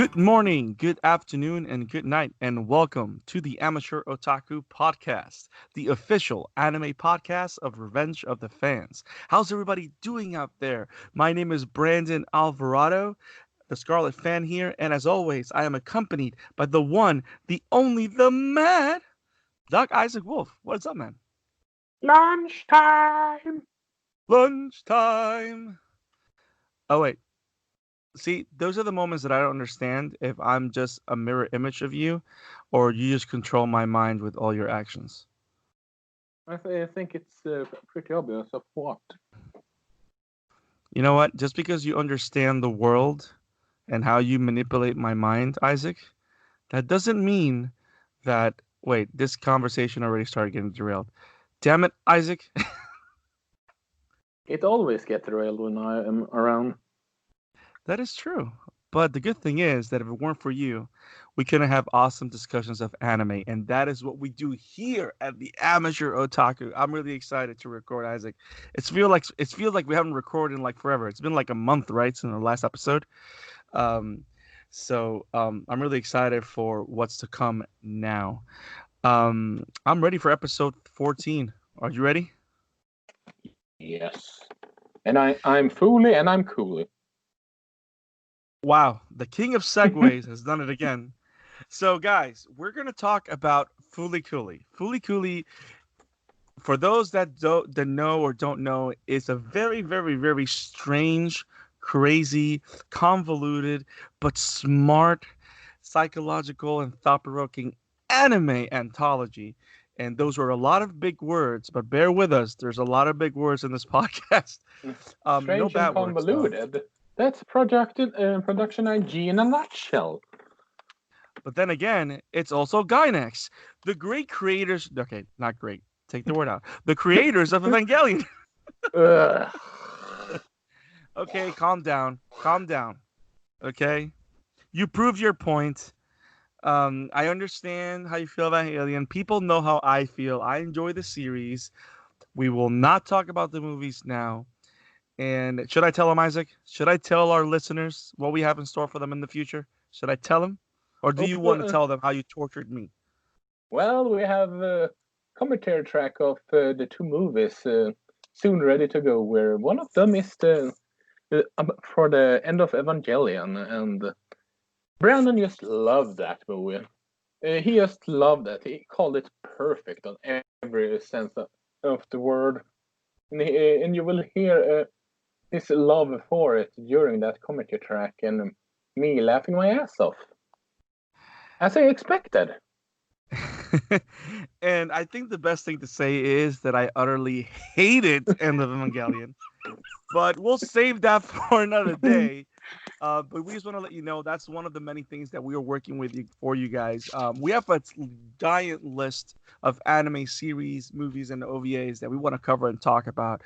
Good morning, good afternoon, and good night, and welcome to the Amateur Otaku Podcast, the official anime podcast of Revenge of the Fans. How's everybody doing out there? My name is Brandon Alvarado, the Scarlet Fan here, and as always, I am accompanied by the one, the only, the mad Doc Isaac Wolf. What's up, man? Lunchtime. Lunchtime. Oh, wait. See, those are the moments that I don't understand if I'm just a mirror image of you or you just control my mind with all your actions. I think it's pretty obvious of what. You know what? Just because you understand the world and how you manipulate my mind, Isaac, that doesn't mean that. Wait, this conversation already started getting derailed. Damn it, Isaac. It always gets derailed when I am around. That is true. But the good thing is that if it weren't for you, we couldn't have awesome discussions of anime. And that is what we do here at the Amateur Otaku. I'm really excited to record, Isaac. It feels like we haven't recorded in like forever. It's been like a month, right, since the last episode. Um, so I'm really excited for what's to come now. I'm ready for episode 14. Are you ready? Yes. And I'm Fooly and I'm Cooly. Wow, the king of segues has done it again. So, guys, we're going to talk about Fooly Cooly. Fooly Cooly, for those that know or don't know, is a very, very, very strange, crazy, convoluted, but smart, psychological, and thought-provoking anime anthology. And those were a lot of big words, but bear with us. There's a lot of big words in this podcast. No Strange bad and words, though. convoluted. That's production IG in a nutshell. But then again, it's also Gynax, the great creators. Okay, not great. Take the word out. The creators of Evangelion. Ugh. Okay, calm down. Calm down. Okay, you proved your point. I understand how you feel about Alien. People know how I feel. I enjoy the series. We will not talk about the movies now. And should I tell them, Isaac? Should I tell our listeners what we have in store for them in the future? Should I tell them? Or do you want to tell them how you tortured me? Well, we have a commentary track of the two movies soon ready to go, where one of them is for the end of Evangelion, and Brandon just loved that movie. He just loved it. He called it perfect on every sense of the word. And you will hear his love for it during that commentary track and me laughing my ass off. As I expected. And I think the best thing to say is that I utterly hated End of Evangelion. But we'll save that for another day. But we just want to let you know that's one of the many things that we are working with you for you guys. We have a giant list of anime series, movies, and OVAs that we want to cover and talk about.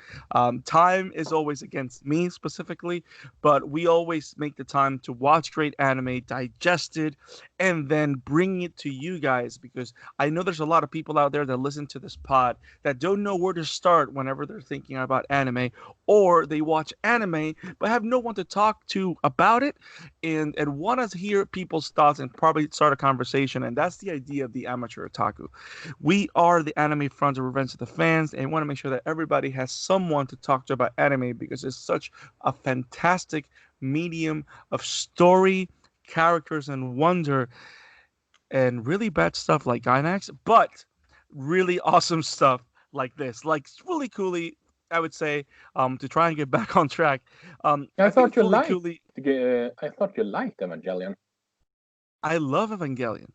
Time is always against me specifically, but we always make the time to watch great anime, digest it, and then bring it to you guys because I know there's a lot of people out there that listen to this pod that don't know where to start whenever they're thinking about anime, or they watch anime but have no one to talk to about it and want to hear people's thoughts and probably start a conversation. And that's the idea of the Amateur Otaku. We are the anime front of Revenge of the Fans and want to make sure that everybody has someone to talk to about anime because it's such a fantastic medium of story, characters, and wonder, and really bad stuff like Gynax, but really awesome stuff like this, like Fooly Cooly. I would say, to try and get back on track. I I think thought you Fooly liked. Cooly. I thought you liked Evangelion. I love Evangelion.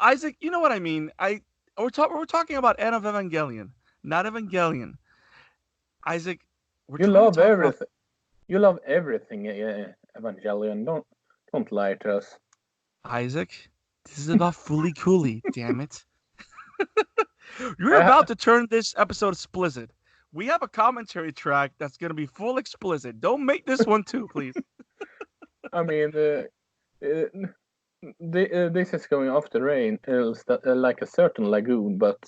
Isaac, you know what I mean. We're talking about End of Evangelion, not Evangelion. Isaac, we're You trying to love talk about everything. You love everything, Evangelion. Don't lie to us. Isaac. This is about Fooly Cooly. Damn it. You're I, about to turn this episode explicit. We have a commentary track that's going to be full explicit. Don't make this one too, please. I mean, this is going off the rain, like a certain lagoon, but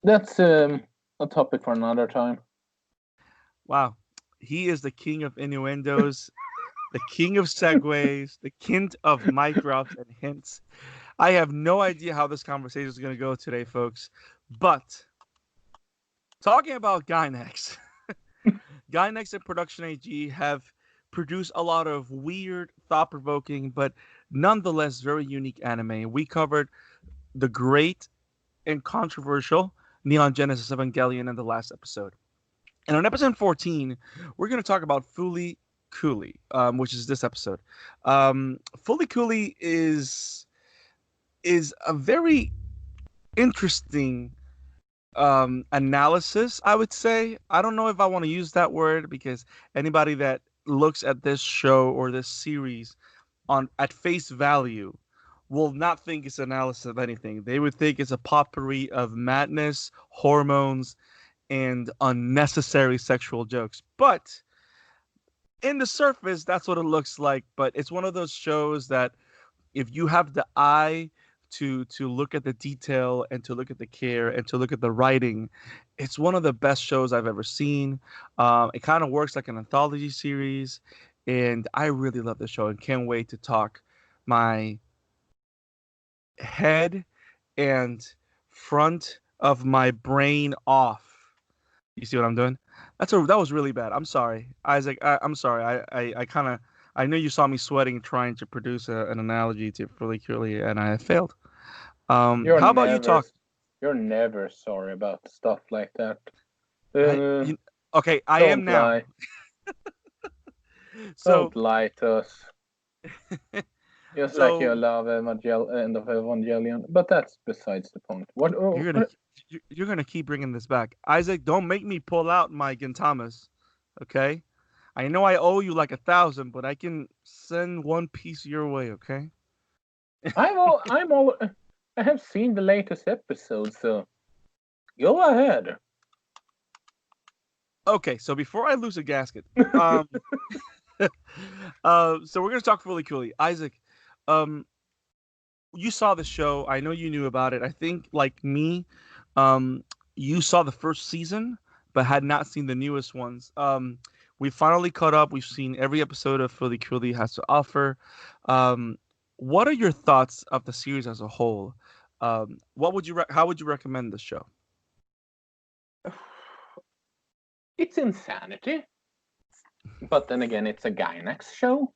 that's a topic for another time. Wow. He is the king of innuendos. the king of segues, the king of mic drops and hints. I have no idea how this conversation is going to go today, folks. But talking about Gynex, Gynex and Production AG have produced a lot of weird, thought-provoking, but nonetheless very unique anime. We covered the great and controversial Neon Genesis Evangelion in the last episode. And on episode 14, we're going to talk about Fooly Cooly, which is this episode. Fooly Cooly is a very interesting analysis, I would say. I don't know if I want to use that word because anybody that looks at this show or this series at face value will not think it's analysis of anything. They would think it's a potpourri of madness, hormones, and unnecessary sexual jokes. But in the surface, that's what it looks like. But it's one of those shows that if you have the eye to look at the detail and to look at the care and to look at the writing, it's one of the best shows I've ever seen. It kind of works like an anthology series, and I really love the show and can't wait to talk my head and front of my brain off. You see what I'm doing? That was really bad. I'm sorry, Isaac. I'm sorry. I know you saw me sweating trying to produce an analogy to Fooly Cooly, and I failed. How about you talk? You're never sorry about stuff like that. Okay, I am now. Lie. So, don't lie to us. Just like you love end of Evangelion, but that's besides the point. What you're gonna keep bringing this back, Isaac? Don't make me pull out my Gintamas, okay? I know I owe you like 1,000, but I can send one piece your way, okay? I have seen the latest episode, so go ahead. Okay, so before I lose a gasket, so we're gonna talk Fooly Cooly. Isaac, you saw the show. I know you knew about it. I think, like me, you saw the first season, but had not seen the newest ones. We finally caught up. We've seen every episode of Fooly Cooly has to offer. What are your thoughts of the series as a whole? How would you recommend the show? It's insanity, but then again, it's a Gynex show,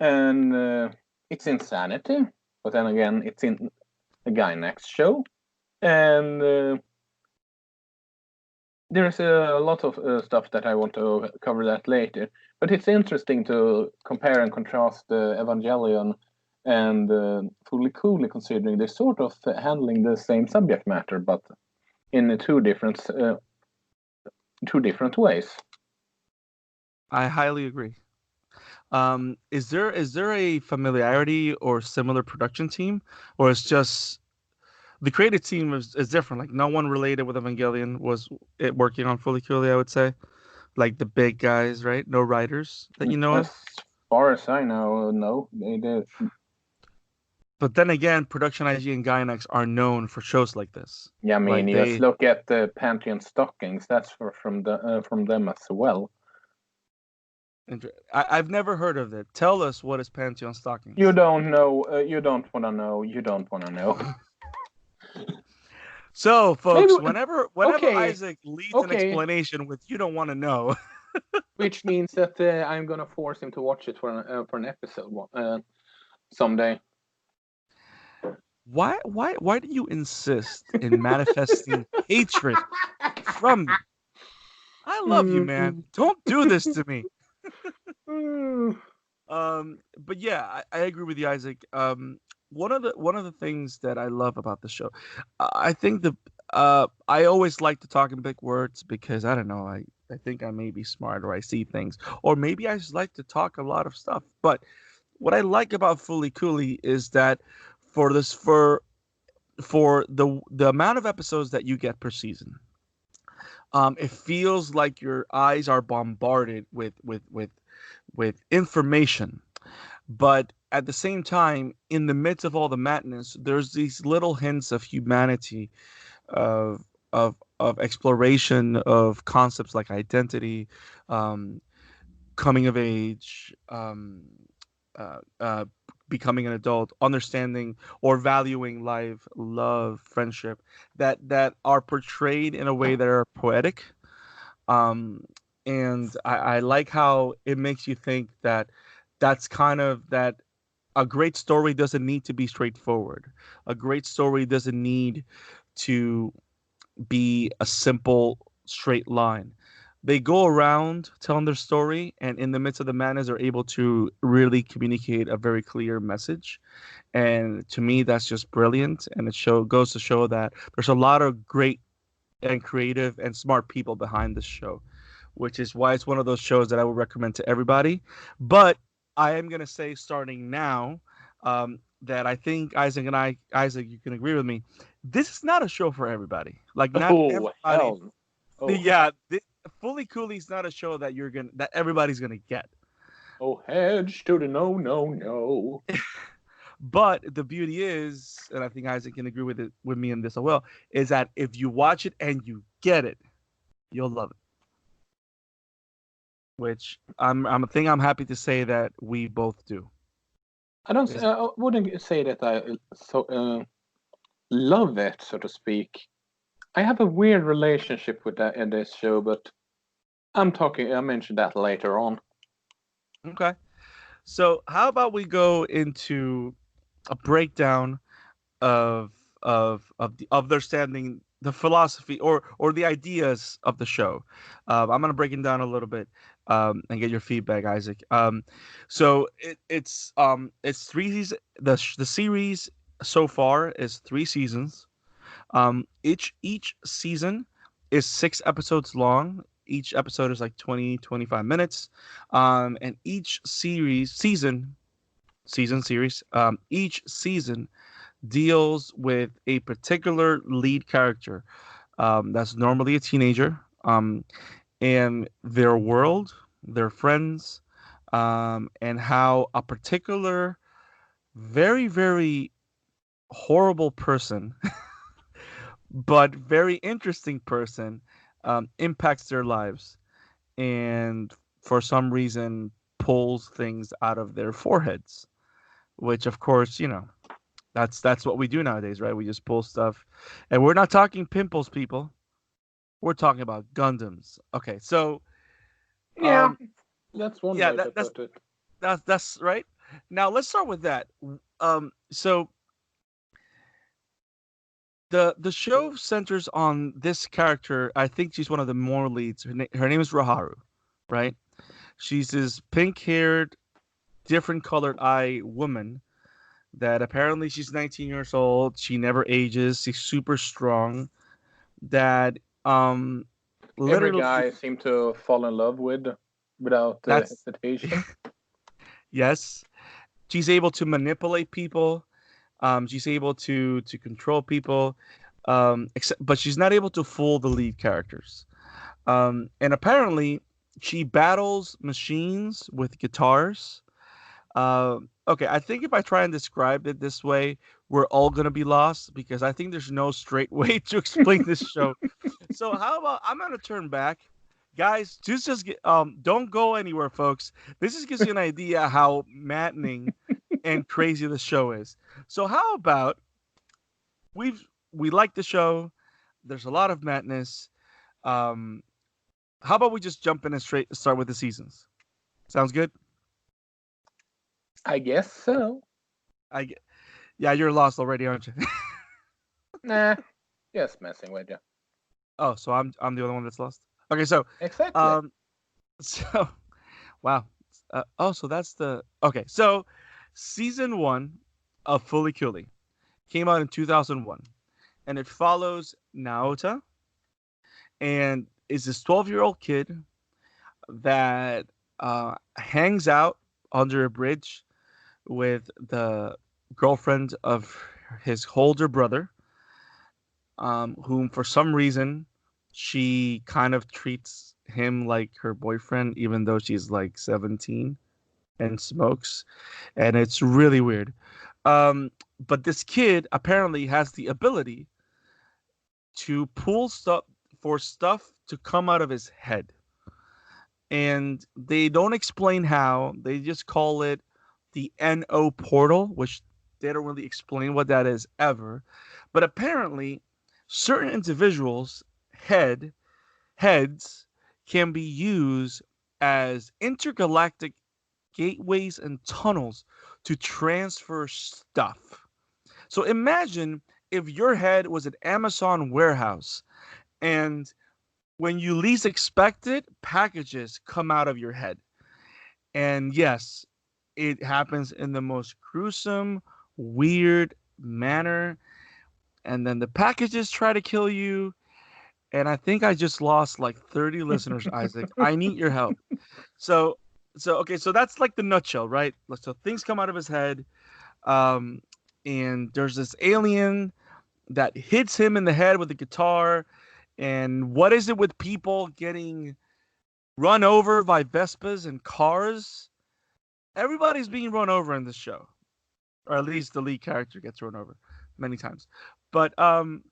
and it's insanity, but then again, it's in a Gynex show, and there's a lot of stuff that I want to cover that later. But it's interesting to compare and contrast Evangelion and Fooly Cooly, considering they're sort of handling the same subject matter, but in two different ways. I highly agree. Is there a familiarity or similar production team, or it's just the creative team is different? Like no one related with Evangelion was working on Fooly Cooly, I would say. Like the big guys, right? No writers that you know of. As far as I know, no, they did. But then again, Production IG and Gynex are known for shows like this. Yeah, I mean, just look at the Pantheon Stockings. That's from them as well. I've never heard of it. Tell us, what is Pantheon Stockings? You don't know. You don't want to know. You don't want to know. So, folks, whenever Isaac leads an explanation with "you don't want to know," which means that I'm gonna force him to watch it for an episode someday. Why do you insist in manifesting hatred from me? I love you, man. Don't do this to me. But yeah, I agree with you, Isaac. One of the things that I love about the show, I think I always like to talk in big words because I don't know, I think I may be smart or I see things, or maybe I just like to talk a lot of stuff. But what I like about Fooly Cooly is that for the amount of episodes that you get per season, it feels like your eyes are bombarded with information, but at the same time, in the midst of all the madness, there's these little hints of humanity, of exploration of concepts like identity, coming of age, uh, uh, becoming an adult, understanding or valuing life, love, friendship, that are portrayed in a way that are poetic. Um, and I like how it makes you think that that's kind of that a great story doesn't need to be straightforward. A great story doesn't need to be a simple straight line. They go around telling their story, and in the midst of the madness, they're able to really communicate a very clear message. And to me, that's just brilliant. And it goes to show that there's a lot of great and creative and smart people behind this show, which is why it's one of those shows that I would recommend to everybody. But I am gonna say starting now that I think Isaac, you can agree with me. This is not a show for everybody. Like not Oh everybody. hell! Oh Yeah, Fooly Cooly is not a show that everybody's gonna get. oh, hedge to the no no no. But the beauty is, and I think Isaac can agree with me in this as well, is that if you watch it and you get it, you'll love it. Which I'm happy to say that we both do. I don't. Is I wouldn't say that I love it, so to speak. I have a weird relationship with that in this show, but I'm talking. I mentioned that later on. okay. So how about we go into a breakdown of of their standing, the philosophy or the ideas of the show. I'm gonna break it down a little bit and get your feedback, Isaac. So it's three seasons. The series so far is 3 seasons. Each season is 6 episodes long. Each episode is like 20-25 minutes. And each series, each season deals with a particular lead character that's normally a teenager, and their world, their friends, and how a particular very, very horrible person, but very interesting person impacts their lives and for some reason pulls things out of their foreheads, which of course, that's what we do nowadays, right? We just pull stuff, and we're not talking pimples, people. We're talking about Gundams. Okay, so Yeah, um, that's one yeah, way to put it. that's right. Now let's start with that. So the show centers on this character. I think she's one of the more leads. Her name is Raharu, right? She's this pink-haired, different colored eye woman that apparently she's 19 years old. She never ages. She's super strong. That Every literally guy seemed to fall in love with without that's hesitation. yes. She's able to manipulate people. She's able to control people. But she's not able to fool the lead characters. And apparently she battles machines with guitars. Okay, I think if I try and describe it this way, we're all gonna be lost because I think there's no straight way to explain this show. So how about I'm gonna turn back, guys. Just get, don't go anywhere, folks. This just gives you an idea how maddening and crazy the show is. So how about we like the show? There's a lot of madness. Um, how about we just jump in and straight start with the seasons? Sounds good. I guess so. I get, yeah, you're lost already, aren't you? Nah, just messing with you. Oh, so I'm the only one that's lost. Okay, so Exactly. um, so wow. So that's the okay. So season one of Fooly Cooly came out in 2001, and it follows Naota, and is this 12-year-old kid that hangs out under a bridge with the girlfriend of his older brother, whom for some reason she kind of treats him like her boyfriend, even though she's like 17 and smokes, and it's really weird. But this kid apparently has the ability to pull stuff to come out of his head. and they don't explain how. They just call it the NO portal, which they don't really explain what that is ever. But apparently, certain individuals' heads can be used as intergalactic gateways and tunnels to transfer stuff. So imagine if your head was an Amazon warehouse and when you least expect it, packages come out of your head. And yes, it happens in the most gruesome, weird manner. And then the packages try to kill you. And I think I just lost like 30 listeners, Isaac. I need your help. So, so that's like the nutshell, right? So things come out of his head. Um, and there's this alien that hits him in the head with a guitar. And what is it with people getting run over by Vespas and cars? Everybody's being run over in this show, or at least the lead character gets run over many times. But I'm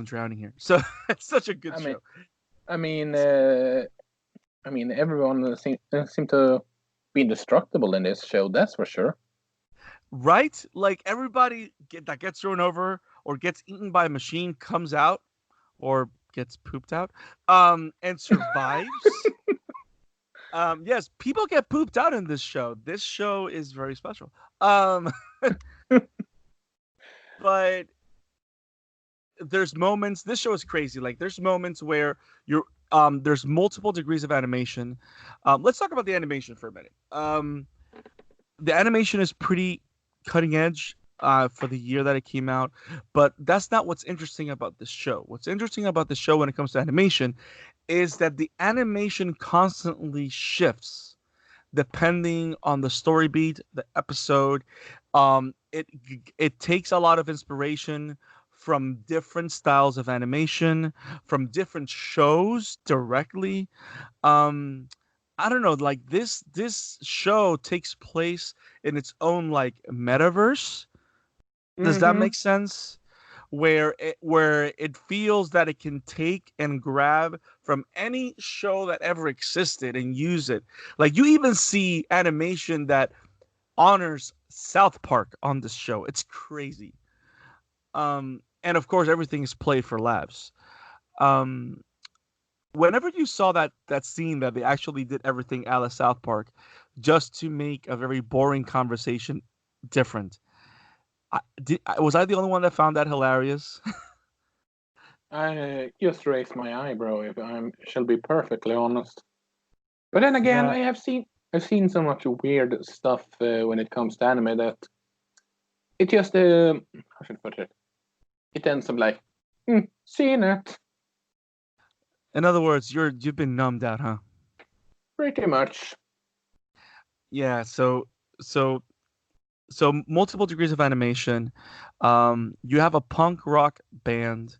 drowning here. So it's such a good show. I mean, everyone seem to be indestructible in this show. That's for sure. Right? Like everybody that gets thrown over or gets eaten by a machine comes out or gets pooped out and survives. Yes, people get pooped out in this show. This show is very special. But there's moments, this show is crazy. Like there's moments where there's multiple degrees of animation. Let's talk about the animation for a minute. The animation is pretty cutting edge for the year that it came out, but that's not what's interesting about this show. What's interesting about the show when it comes to animation is that the animation constantly shifts depending on the story beat, the episode. It takes a lot of inspiration from different styles of animation, from different shows directly. I don't know, like this show takes place in its own like metaverse. Does that make sense? Where it feels that it can take and grab from any show that ever existed and use it. Like you even see animation that honors South Park on this show. It's crazy. And of course everything is played for laughs. Whenever you saw that scene that they actually did everything a la South Park just to make a very boring conversation different. Was I the only one that found that hilarious? I just raised my eyebrow, if I shall be perfectly honest. But then again, Yeah. I've seen so much weird stuff when it comes to anime that it just how should I put it? It ends up like seen it. In other words, you've been numbed out, huh? Pretty much. Yeah. So multiple degrees of animation. You have a punk rock band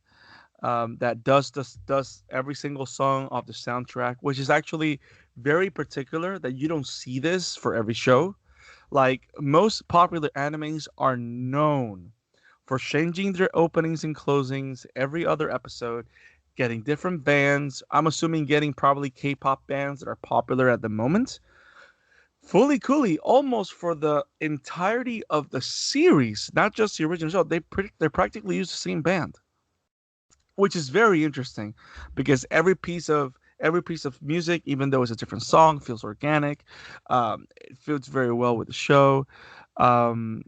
that does every single song off the soundtrack, which is actually very particular that you don't see this for every show. Like most popular animes are known for changing their openings and closings every other episode, getting different bands. I'm assuming getting probably K-pop bands that are popular at the moment. Fooly Cooly, almost for the entirety of the series, not just the original show, they practically use the same band, which is very interesting because every piece of music, even though it's a different song, feels organic. It fits very well with the show. Um,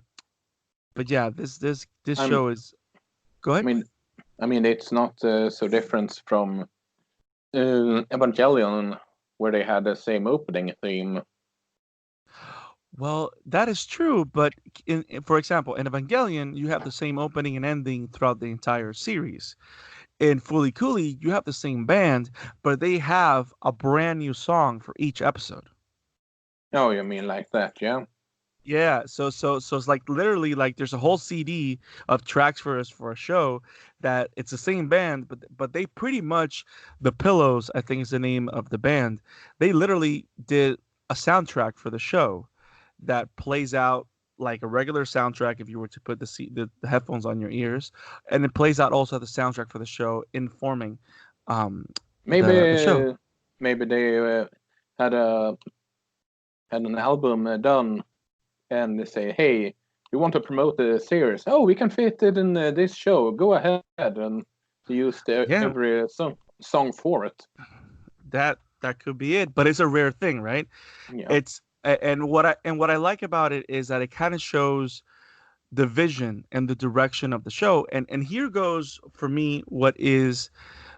but yeah, this I'm, show is. Go I ahead. mean, it's not so different from Evangelion, where they had the same opening theme. Well, that is true, but for example, in Evangelion, you have the same opening and ending throughout the entire series. In Fooly Cooly, you have the same band, but they have a brand new song for each episode. Oh, you mean like that? Yeah. Yeah, so it's like literally like there's a whole CD of tracks for a show that it's the same band, but they pretty much the Pillows, I think is the name of the band. They literally did a soundtrack for the show that plays out like a regular soundtrack if you were to put the headphones on your ears, and it plays out also the soundtrack for the show, informing the show. Maybe maybe they had an album done, and they say, "Hey, we want to promote the series. Oh, we can fit it in this show. Go ahead," and they used Yeah, every song for it. that could be it, but it's a rare thing, right? Yeah, And what I like about it is that it kind of shows the vision and the direction of the show. And here goes for me what is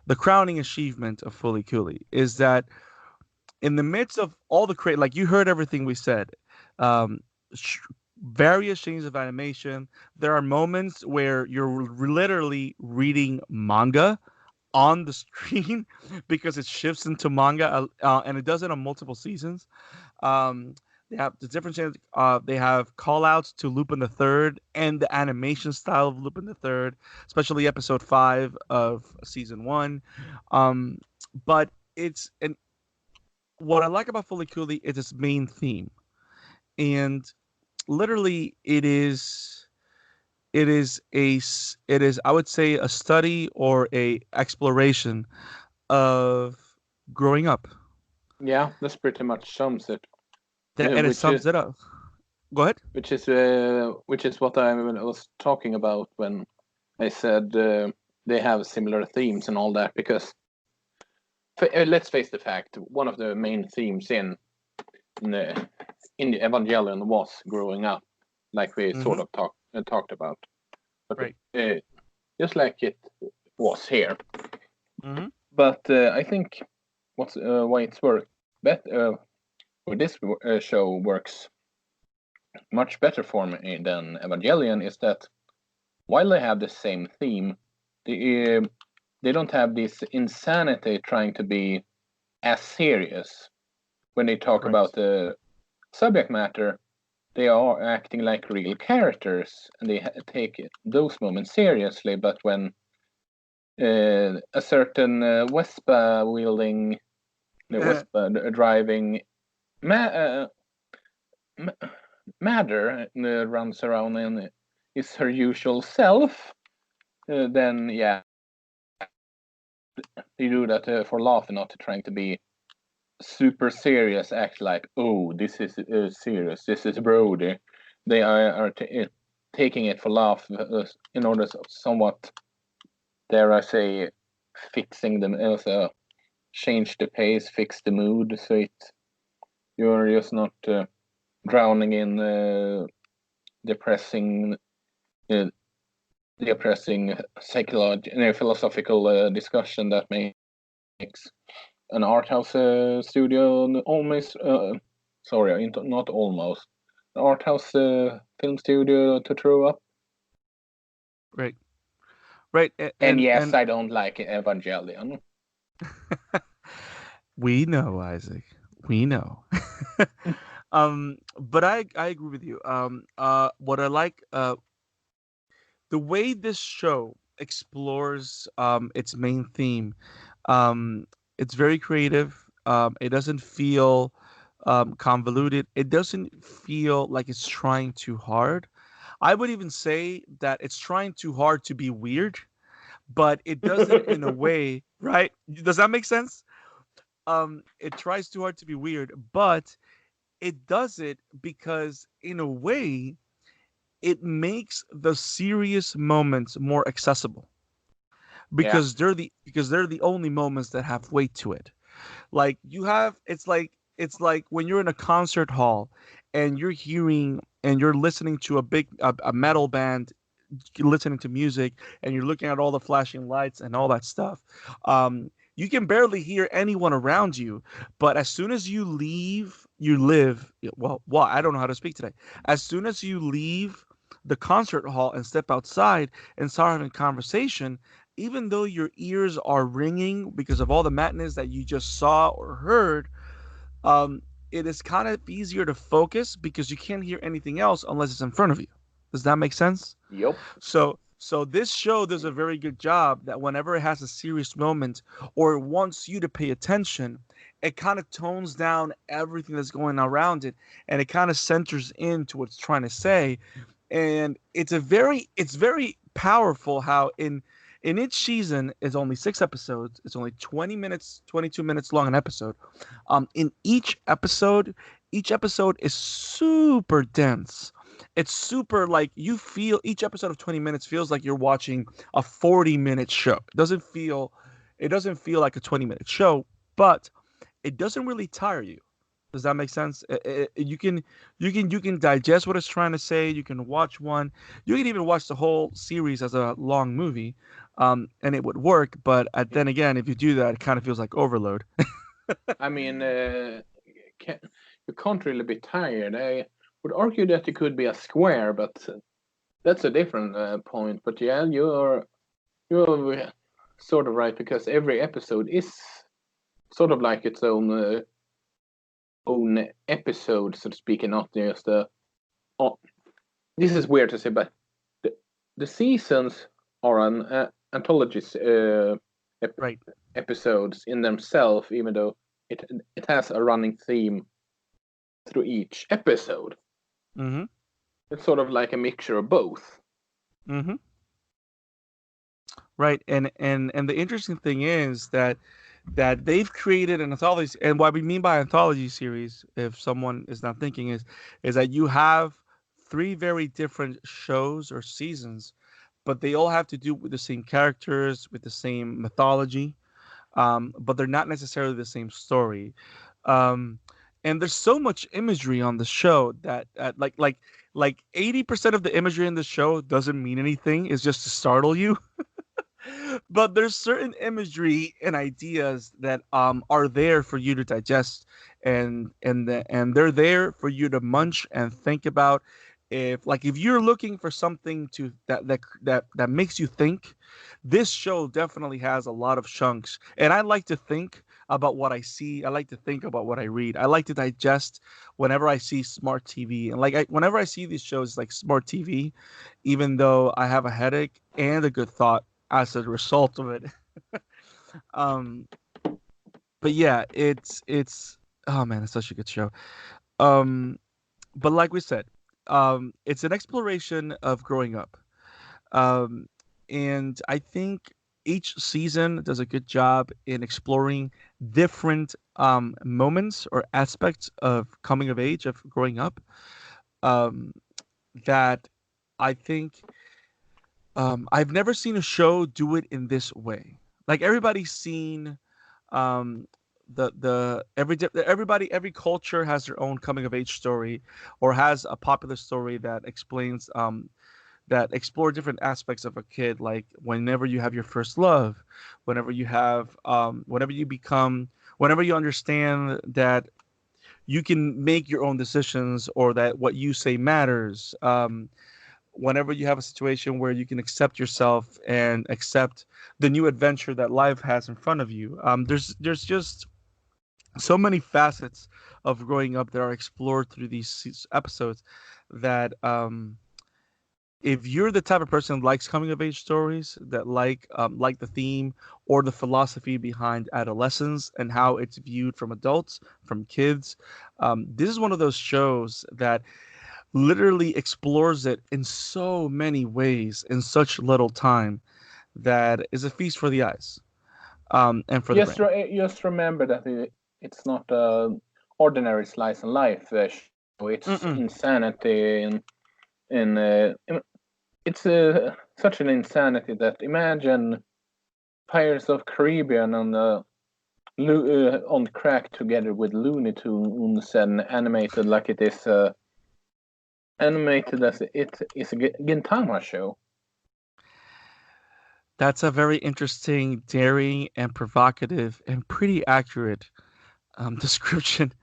the crowning achievement of Fooly Cooly is that in the midst of all the like you heard everything we said, um, sh- various changes of animation. There are moments where you're literally reading manga on the screen because it shifts into manga, and it does it on multiple seasons. Um, they have the different changes. They have call outs to Lupin the Third and the animation style of Lupin the Third, especially episode 5 of season 1. Um, but it's and what I like about Fully Cooley is its main theme, and literally it is I would say a study or a exploration of growing up. yeah, that's pretty much sums it. And it Which is sums it up. Go ahead. which is what I was talking about when I said they have similar themes and all that. Because let's face the fact, one of the main themes in the Evangelion was growing up, like we sort Mm-hmm. of talked about. But Right. just like it was here. Mm-hmm. But I think why it's worked better, or this show works much better for me than Evangelion, is that while they have the same theme, they don't have this insanity trying to be as serious. When they talk Right. about the subject matter, they are acting like real characters, and they take those moments seriously. But when a certain Vespa wielding, the Vespa driving Matter runs around and is her usual self, then yeah, they do that for laughing, not trying to be super serious. Act like, oh, this is serious. This is Brody. They are taking it for laugh in order to somewhat, dare I say, fixing them, change the pace, fix the mood, so you're just not drowning in depressing uh, depressing philosophical discussion that makes an art house studio almost sorry, not almost, an art house film studio to throw up. Right. Right. And yes, And I don't like Evangelion. we know, Isaac. We know. But I agree with you. What I like, the way this show explores its main theme, um, it's very creative. It doesn't feel convoluted. It doesn't feel like it's trying too hard. I would even say that it's trying too hard to be weird, but it does it in a way, right? Does that make sense? It tries too hard to be weird, but it does it because in a way it makes the serious moments more accessible Yeah, because they're the only moments that have weight to it. Like you have it's like when you're in a concert hall and you're hearing and you're listening to a metal band listening to music and you're looking at all the flashing lights and all that stuff. You can barely hear anyone around you, but as soon as you live, well, I don't know how to speak today. As soon as you leave the concert hall and step outside and start having a conversation, even though your ears are ringing because of all the madness that you just saw or heard, um, it is kind of easier to focus because you can't hear anything else unless it's in front of you. Does that make sense? yep, So this show does a very good job that whenever it has a serious moment or it wants you to pay attention, it kind of tones down everything that's going around it and it kind of centers into what it's trying to say. And it's very powerful how In each season is only 6 episodes. It's only 20 minutes, 22 minutes long an episode. In each episode is super dense. It's super like you feel each episode of 20 minutes feels like you're watching a 40-minute show. It doesn't feel like a 20-minute show, but it doesn't really tire you. Does that make sense? You can digest what it's trying to say. You can watch one. You can even watch the whole series as a long movie, and it would work. But then again, if you do that, it kind of feels like overload. I mean, can, you can't really be tired. I would argue that it could be a square, but that's a different point. But yeah, you're sort of right, because every episode is sort of like its own episode, so to speak, and not just oh, this is weird to say, but the seasons are an anthology Right. episodes in themselves, even though it has a running theme through each episode. Mm-hmm. It's sort of like a mixture of both. Mm-hmm. Right. And the interesting thing is that they've created an anthology, and what we mean by anthology series, if someone is not thinking, is that you have three very different shows or seasons, but they all have to do with the same characters, with the same mythology, but they're not necessarily the same story. Um, and there's so much imagery on the show that like 80% of the imagery in the show doesn't mean anything. It's just to startle you. But there's certain imagery and ideas that are there for you to digest, and they're there for you to munch and think about. If you're looking for something to that makes you think, this show definitely has a lot of chunks. And I like to think about what I see. I like to think about what I read. I like to digest whenever I see smart TV. And whenever I see these shows like smart TV, even though I have a headache and a good thought as a result of it. um, but yeah, it's oh man, it's such a good show. Um, but like we said, it's an exploration of growing up. Um, and I think each season does a good job in exploring different moments or aspects of coming of age, of growing up. Um, that I think I've never seen a show do it in this way. Like everybody's seen um, every culture has their own coming of age story, or has a popular story that explains that explore different aspects of a kid. Like whenever you have your first love, whenever you understand that you can make your own decisions, or that what you say matters. Whenever you have a situation where you can accept yourself and accept the new adventure that life has in front of you. There's just so many facets of growing up that are explored through these episodes that if you're the type of person who likes coming of age stories, that like the theme or the philosophy behind adolescence and how it's viewed from adults, from kids, this is one of those shows that literally explores it in so many ways in such little time that is a feast for the eyes, and for the brain. Just remember that it's not a ordinary slice of life show. It's Mm-mm. insanity it's such an insanity that imagine Pirates of Caribbean on crack together with Looney Tunes and animated like it is animated as it is a Gintama show. That's a very interesting, daring, and provocative, and pretty accurate description.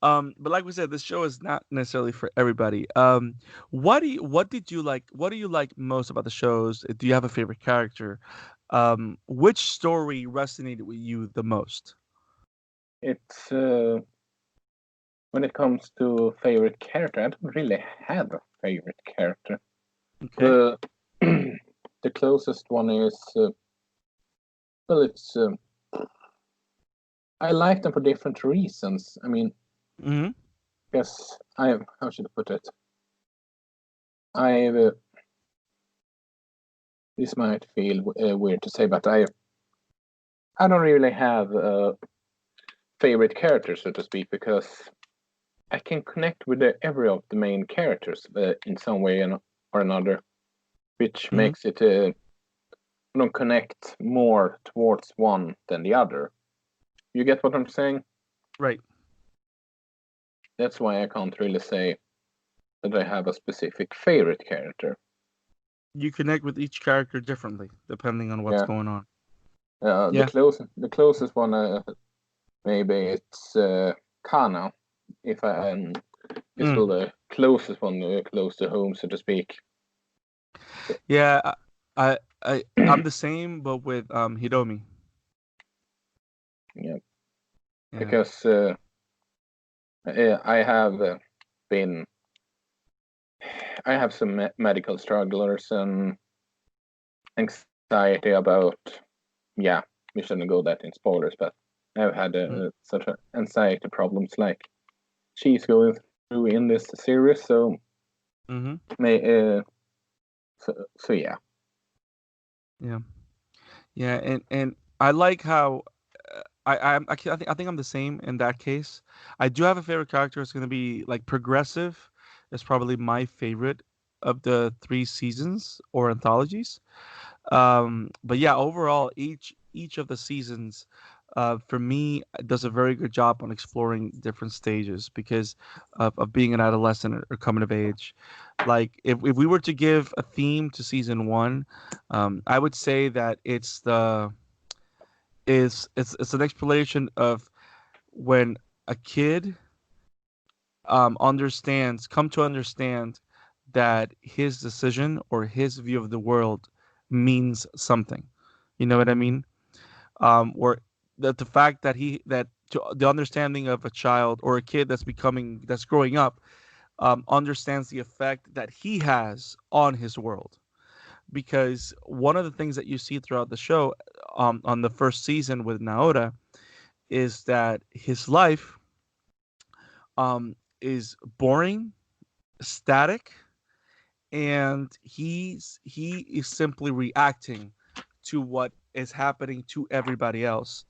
But like we said, this show is not necessarily for everybody. What do you like most about the shows? Do you have a favorite character? Which story resonated with you the most? It's when it comes to favorite character, I don't really have a favorite character. Okay. The the closest one is well, it's I like them for different reasons. I mean, Mm-hmm. because I how should I put it? I this might feel weird to say, but I don't really have a favorite character, so to speak, because I can connect with every of the main characters in some way or another, which makes it connect more towards one than the other. You get what I'm saying? Right. That's why I can't really say that I have a specific favorite character. You connect with each character differently depending on what's going on. The closest one, maybe it's Kana, if I am still the closest one, close to home, so to speak. Yeah, I'm the same, but with Hiromi. Yeah, because I have some medical strugglers and anxiety about. Yeah, we shouldn't go that in spoilers, but I've had such anxiety problems like she's going through in this series. So, so yeah. Yeah, and I like how I think I'm the same in that case. I do have a favorite character. It's gonna be like Progressive. Is probably my favorite of the 3 seasons or anthologies. But yeah, overall, each of the seasons, for me, does a very good job on exploring different stages because of being an adolescent or coming of age. Like if we were to give a theme to season one, I would say that it's an exploration of when a kid come to understand that his decision or his view of the world means something. You know what I mean? Or the fact that the understanding of a child or a kid that's growing up understands the effect that he has on his world. Because one of the things that you see throughout the show, on the first season with Naoda, is that his life is boring, static, and he is simply reacting to what is happening to everybody else,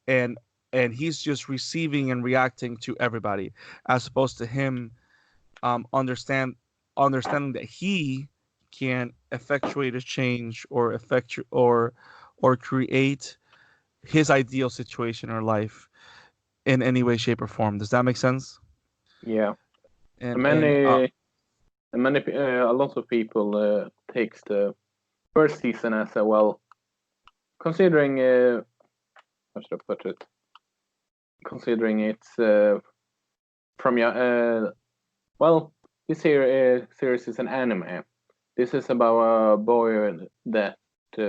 and he's just receiving and reacting to everybody, as opposed to him understanding that he can effectuate a change or or create his ideal situation or life in any way, shape, or form. Does that make sense? Yeah. And a lot of people takes the first season as well, considering how should I put it? Considering it's from this series is an anime. This is about a boy that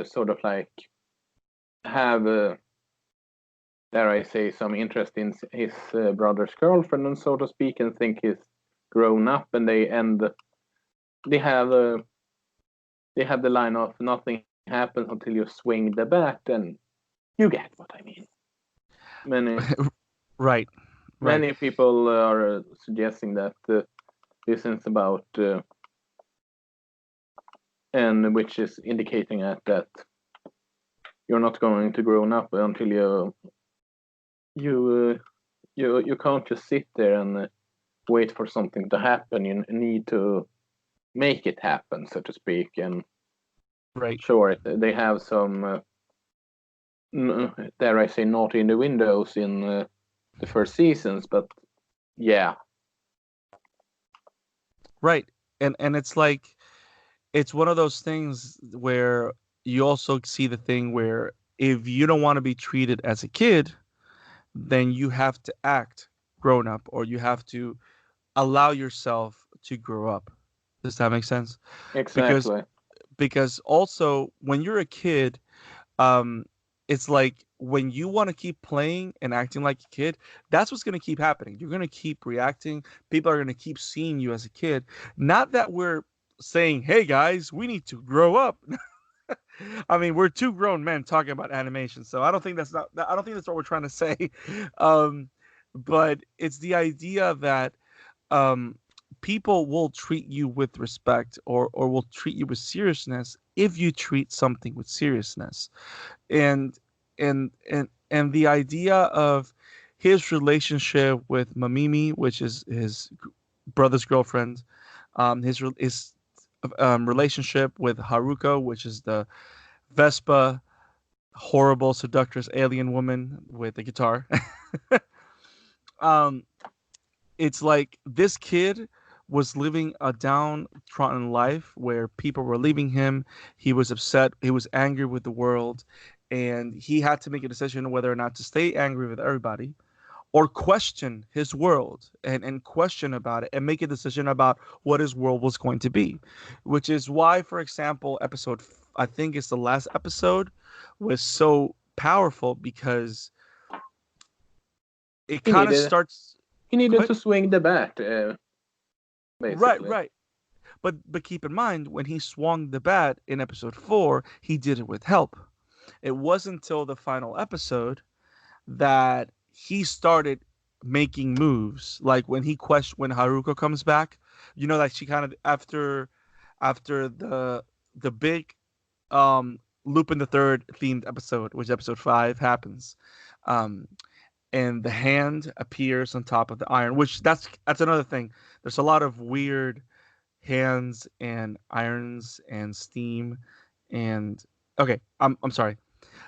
sort of like have dare I say some interest in his brother's girlfriend, and so to speak, and think he's grown up, and they have the line of nothing happens until you swing the bat, and you get what I mean. right. Many people are suggesting that this is about, and which is indicating that you're not going to grow up until you can't just sit there and wait for something to happen. You need to make it happen, so to speak. And sure, they have some dare I say naughty in the windows in the first seasons, but yeah, right. And it's like, it's one of those things where you also see the thing where if you don't want to be treated as a kid, then you have to act grown up, or you have to allow yourself to grow up. Does that make sense? Exactly. Because also when you're a kid, it's like when you want to keep playing and acting like a kid, that's what's going to keep happening. You're going to keep reacting. People are going to keep seeing you as a kid. Not that we're saying, hey guys, we need to grow up. I mean, we're two grown men talking about animation, so I don't think that's what we're trying to say. But it's the idea that people will treat you with respect, or will treat you with seriousness if you treat something with seriousness. And and the idea of his relationship with Mamimi, which is his brother's girlfriend, his relationship with Haruko, which is the Vespa horrible seductress alien woman with a guitar. um, it's like this kid was living a downtrodden life where people were leaving him. He was upset. He was angry with the world, and he had to make a decision whether or not to stay angry with everybody or question his world and question about it and make a decision about what his world was going to be, which is why, for example, I think it's the last episode, was so powerful because it He kind of needed starts. he Go needed ahead. to swing the bat, Right, basically. right. But keep in mind when he swung the bat in episode 4, he did it with help. It wasn't until the final episode that he started making moves. Like when Haruko comes back, like she kind of after the big Lupin the Third themed episode, which episode 5 happens. Um, and the hand appears on top of the iron, which that's another thing. There's a lot of weird hands and irons and steam and okay, I'm sorry.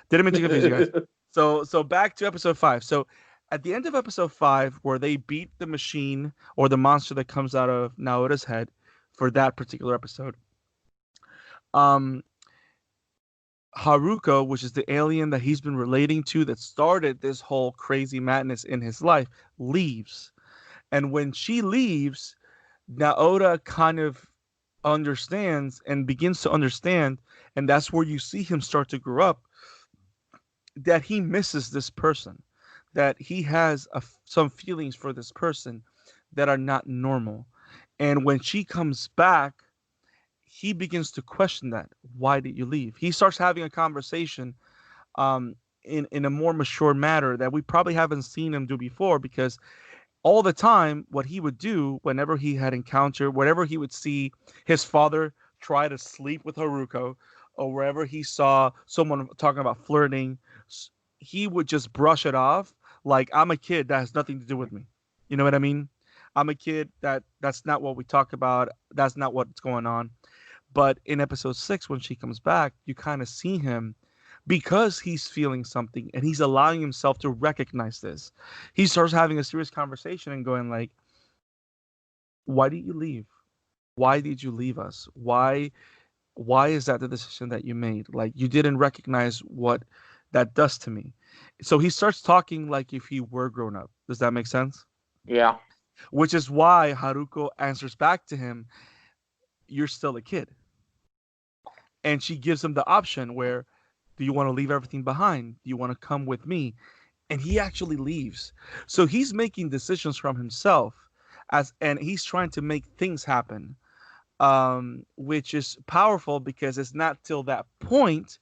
Didn't mean to confuse you guys. So back to episode 5. So at the end of episode 5, where they beat the machine or the monster that comes out of Naota's head for that particular episode, um, Haruko, which is the alien that he's been relating to that started this whole crazy madness in his life, leaves. And when she leaves, Naota kind of understands and begins to understand, and that's where you see him start to grow up, that he misses this person, that he has some feelings for this person that are not normal. And when she comes back, he begins to question that. Why did you leave? He starts having a conversation in a more mature manner that we probably haven't seen him do before, because all the time, what he would do whenever he had encountered, whenever he would see his father try to sleep with Haruko, or wherever he saw someone talking about flirting, he would just brush it off like, I'm a kid, that has nothing to do with me. You know what I mean? I'm a kid, that's not what we talk about. That's not what's going on. But in episode 6, when she comes back, you kind of see him, because he's feeling something and he's allowing himself to recognize this. He starts having a serious conversation and going like, why did you leave? Why did you leave us? Why is that the decision that you made? Like, you didn't recognize what that does to me. So he starts talking like if he were grown up. Does that make sense? Yeah. Which is why Haruko answers back to him, you're still a kid. And she gives him the option where, do you want to leave everything behind? Do you want to come with me? And he actually leaves. So he's making decisions from himself, and he's trying to make things happen, which is powerful because it's not till that point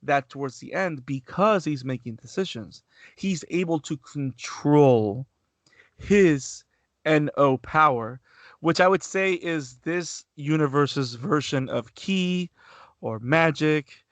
that towards the end, because he's making decisions, he's able to control his NO power, which I would say is this universe's version of ki or magic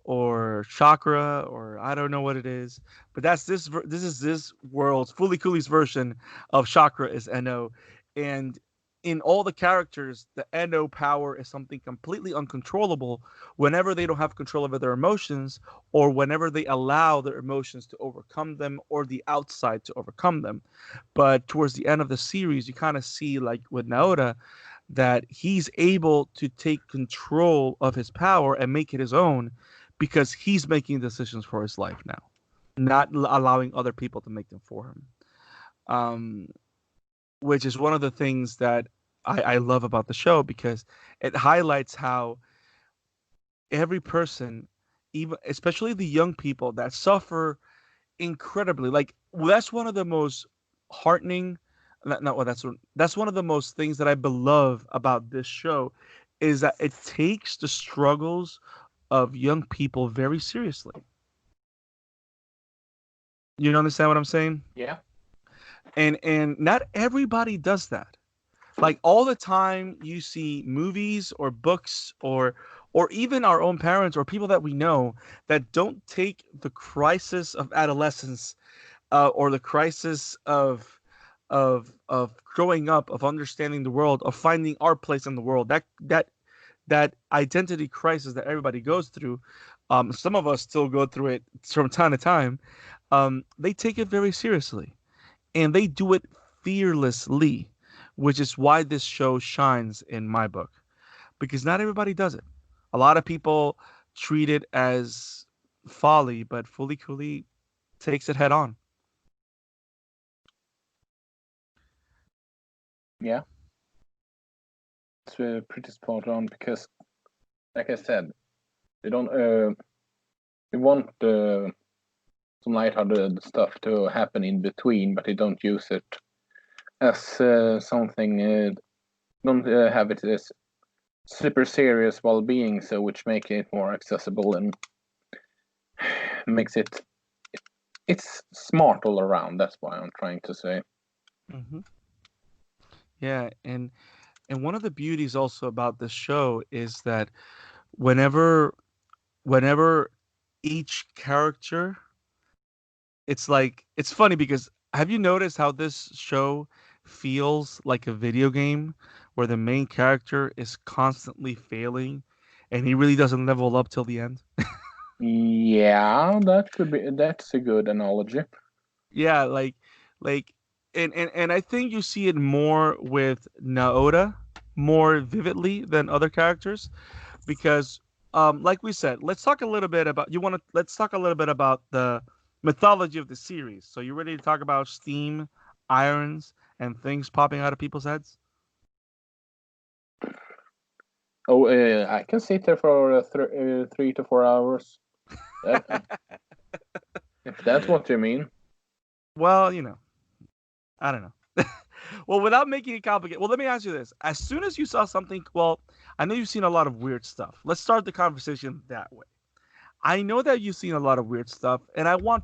or chakra, or I don't know what it is, but that's this is this world's Fooly Cooly's version of chakra is NO. And in all the characters, the NO power is something completely uncontrollable whenever they don't have control over their emotions, or whenever they allow their emotions to overcome them, or the outside to overcome them. But towards the end of the series, you kind of see, like with Naota, that he's able to take control of his power and make it his own, because he's making decisions for his life now, not allowing other people to make them for him. Um, which is one of the things that I love about the show, because it highlights how every person, even especially the young people that suffer incredibly, like that's one of the most heartening. Not well, that's one of the most things that I love about this show, is that it takes the struggles of young people very seriously. You understand what I'm saying? Yeah. And not everybody does that. Like all the time you see movies or books or even our own parents or people that we know that don't take the crisis of adolescence or the crisis of growing up, of understanding the world, of finding our place in the world. That identity crisis that everybody goes through. Some of us still go through it from time to time. They take it very seriously, and they do it fearlessly, which is why this show shines in my book. Because not everybody does it. A lot of people treat it as folly, but Fooly Cooly takes it head on. Yeah, it's pretty spot on because, like I said, they don't. They want some lighthearted stuff to happen in between, but they don't use it as something. Don't have it as super serious while being so, which makes it more accessible and makes it. It's smart all around. That's why I'm trying to say. Hmm. Yeah, and one of the beauties also about this show is that whenever whenever each character, it's funny because have you noticed how this show feels like a video game where the main character is constantly failing and he really doesn't level up till the end? Yeah, that could be. That's a good analogy. Yeah, like and I think you see it more with Naoda more vividly than other characters because like we said, let's talk a little bit about the mythology of the series. So you ready to talk about steam, irons, and things popping out of people's heads? Oh, I can sit there for 3 to 4 hours. That, if that's what you mean. Well, I don't know. Well, without making it complicated, well, let me ask you this. As soon as you saw something, well, I know you've seen a lot of weird stuff. Let's start the conversation that way. I know that you've seen a lot of weird stuff, and I want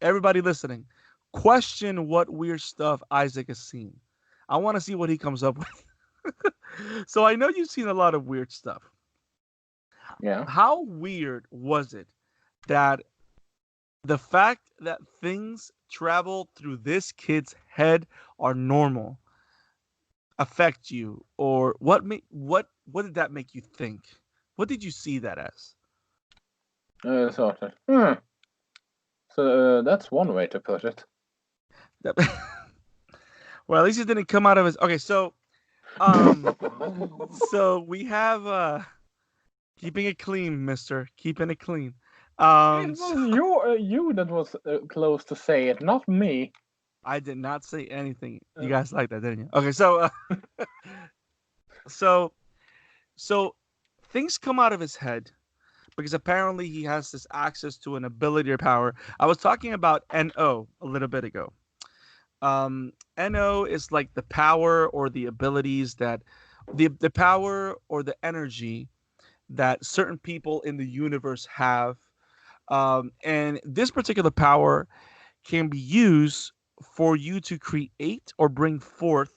everybody listening, question what weird stuff Isaac has seen. I want to see what he comes up with. So I know you've seen a lot of weird stuff. Yeah. How weird was it that the fact that things travel through this kid's head are normal affect you, or what did that make you think? What did you see that as? Sort of. So that's one way to put it. That- well, at least it didn't come out of his. Okay, um, so we have keeping it clean, Mister, keeping it clean. It So was you that was close to say it, not me. I did not say anything. You Uh, guys like that, didn't you? Okay, so so things come out of his head because apparently he has this access to an ability or power. I was talking about NO a little bit ago. NO is like the power or the abilities that the power or the energy that certain people in the universe have. And this particular power can be used for you to create or bring forth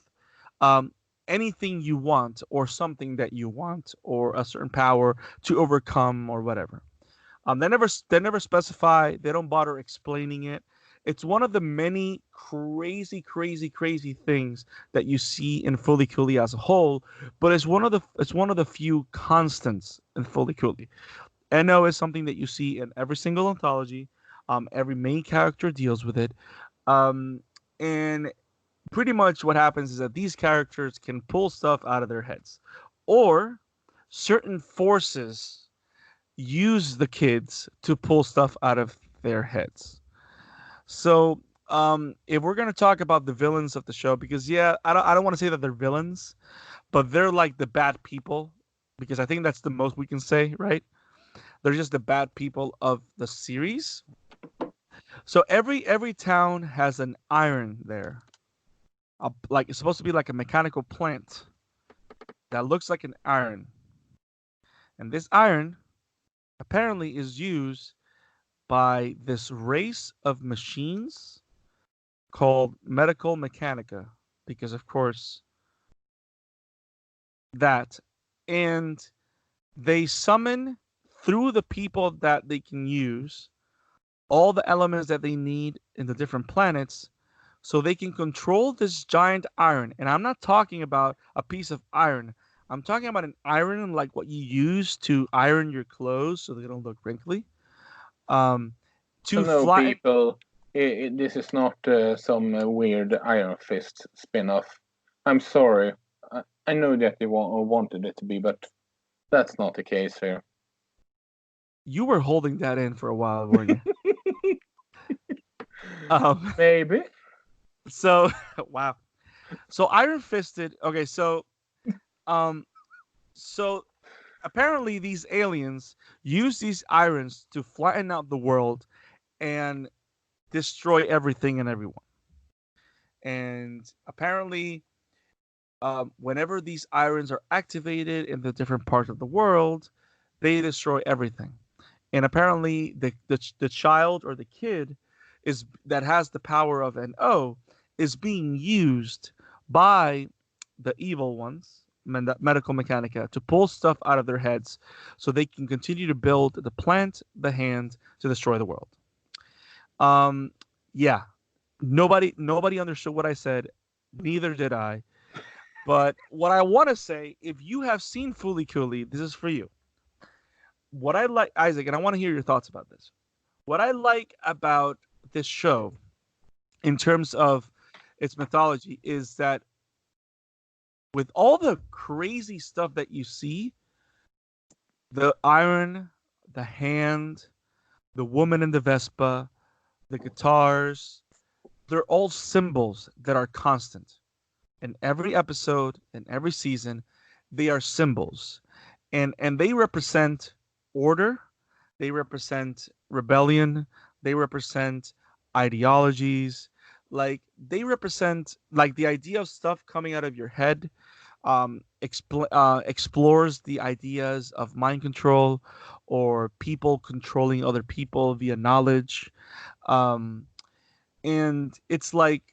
um, anything you want or something that you want or a certain power to overcome or whatever. They never specify. They don't bother explaining it. It's one of the many crazy, crazy, crazy things that you see in Fooly Cooly as a whole, but it's one of the few constants in Fooly Cooly. NO is something that you see in every single anthology. Every main character deals with it, um, and pretty much what happens is that these characters can pull stuff out of their heads, or certain forces use the kids to pull stuff out of their heads. So, if we're gonna talk about the villains of the show, because yeah, I don't want to say that they're villains, but they're like the bad people, because I think that's the most we can say, right? They're just the bad people of the series. So every town has an iron there, like it's supposed to be like a mechanical plant that looks like an iron, and this iron apparently is used by this race of machines called Medical Mechanica, because of course that, and they summon through the people that they can use all the elements that they need in the different planets so they can control this giant iron. And I'm not talking about a piece of iron. I'm talking about an iron like what you use to iron your clothes so they don't look wrinkly. Um, So to no, fly. people, this is not some weird Iron Fist spin-off. I'm sorry. I know that you wanted it to be, but that's not the case here. You were holding that in for a while, weren't you? Um, Maybe. so wow. So Iron Fisted. Okay, um, so apparently these aliens use these irons to flatten out the world and destroy everything and everyone. And apparently, whenever these irons are activated in the different parts of the world, they destroy everything. And apparently, the child or the kid is that has the power of NO is being used by the evil ones, medical mechanica, to pull stuff out of their heads so they can continue to build the plant, the hand to destroy the world. Um, yeah, nobody understood what I said. Neither did I. But what I want to say, if you have seen Fooly Cooly, this is for you. What I like, Isaac, and I want to hear your thoughts about this. What I like about this show, in terms of its mythology, is that with all the crazy stuff that you see, the iron, the hand, the woman in the Vespa, the guitars, they're all symbols that are constant. In every episode, in every season, they are symbols. And they represent order, they represent rebellion, they represent ideologies, like they represent like the idea of stuff coming out of your head. Explores the ideas of mind control or people controlling other people via knowledge. um, and it's like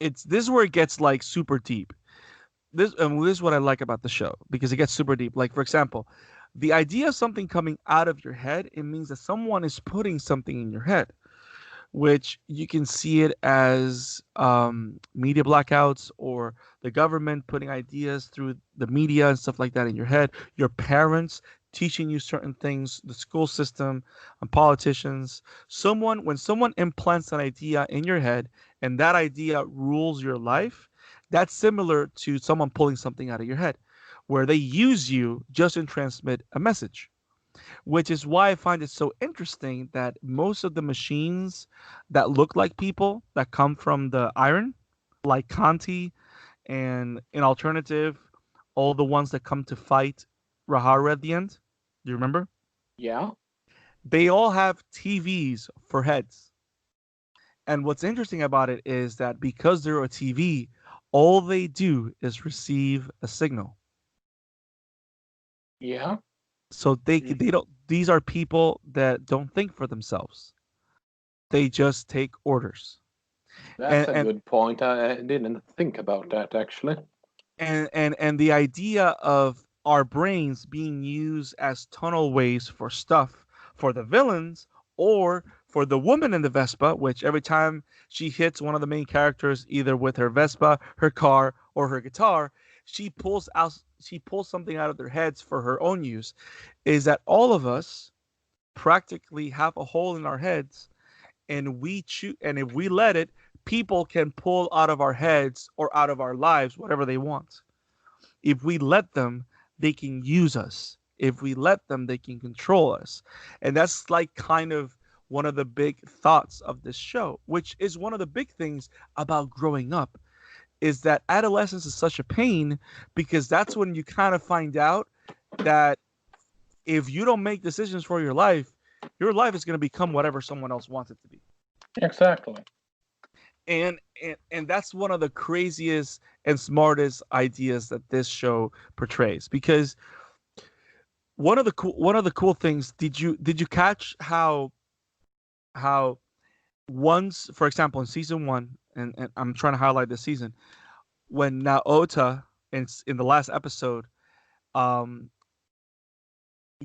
it's this is where it gets like super deep. This is what I like about the show because it gets super deep. Like for example, the idea of something coming out of your head, it means that someone is putting something in your head, which you can see it as media blackouts or the government putting ideas through the media and stuff like that in your head. Your parents teaching you certain things, the school system, and politicians. When someone implants an idea in your head and that idea rules your life, that's similar to someone pulling something out of your head, where they use you just to transmit a message, which is why I find it so interesting that most of the machines that look like people that come from the iron, like Conti and in Alternative, all the ones that come to fight Rahara at the end, do you remember? Yeah. They all have TVs for heads. And what's interesting about it is that because they're a TV, all they do is receive a signal. Yeah. So they don't, these are people that don't think for themselves. They just take orders. That's And a and good point. I didn't think about that actually. and the idea of our brains being used as tunnel ways for stuff for the villains or for the woman in the Vespa, which every time she hits one of the main characters, either with her Vespa, her car, or her guitar, she pulls something out of their heads for her own use, is that all of us practically have a hole in our heads and we choose, and if we let it, people can pull out of our heads or out of our lives whatever they want. If we let them, they can use us. If we let them, they can control us. And that's like kind of one of the big thoughts of this show, which is one of the big things about growing up, is that adolescence is such a pain because that's when you kind of find out that if you don't make decisions for your life is going to become whatever someone else wants it to be. Exactly. And that's one of the craziest and smartest ideas that this show portrays, because one of the cool things, did you catch how once, for example, in season one, and I'm trying to highlight this season, when Naota in the last episode, um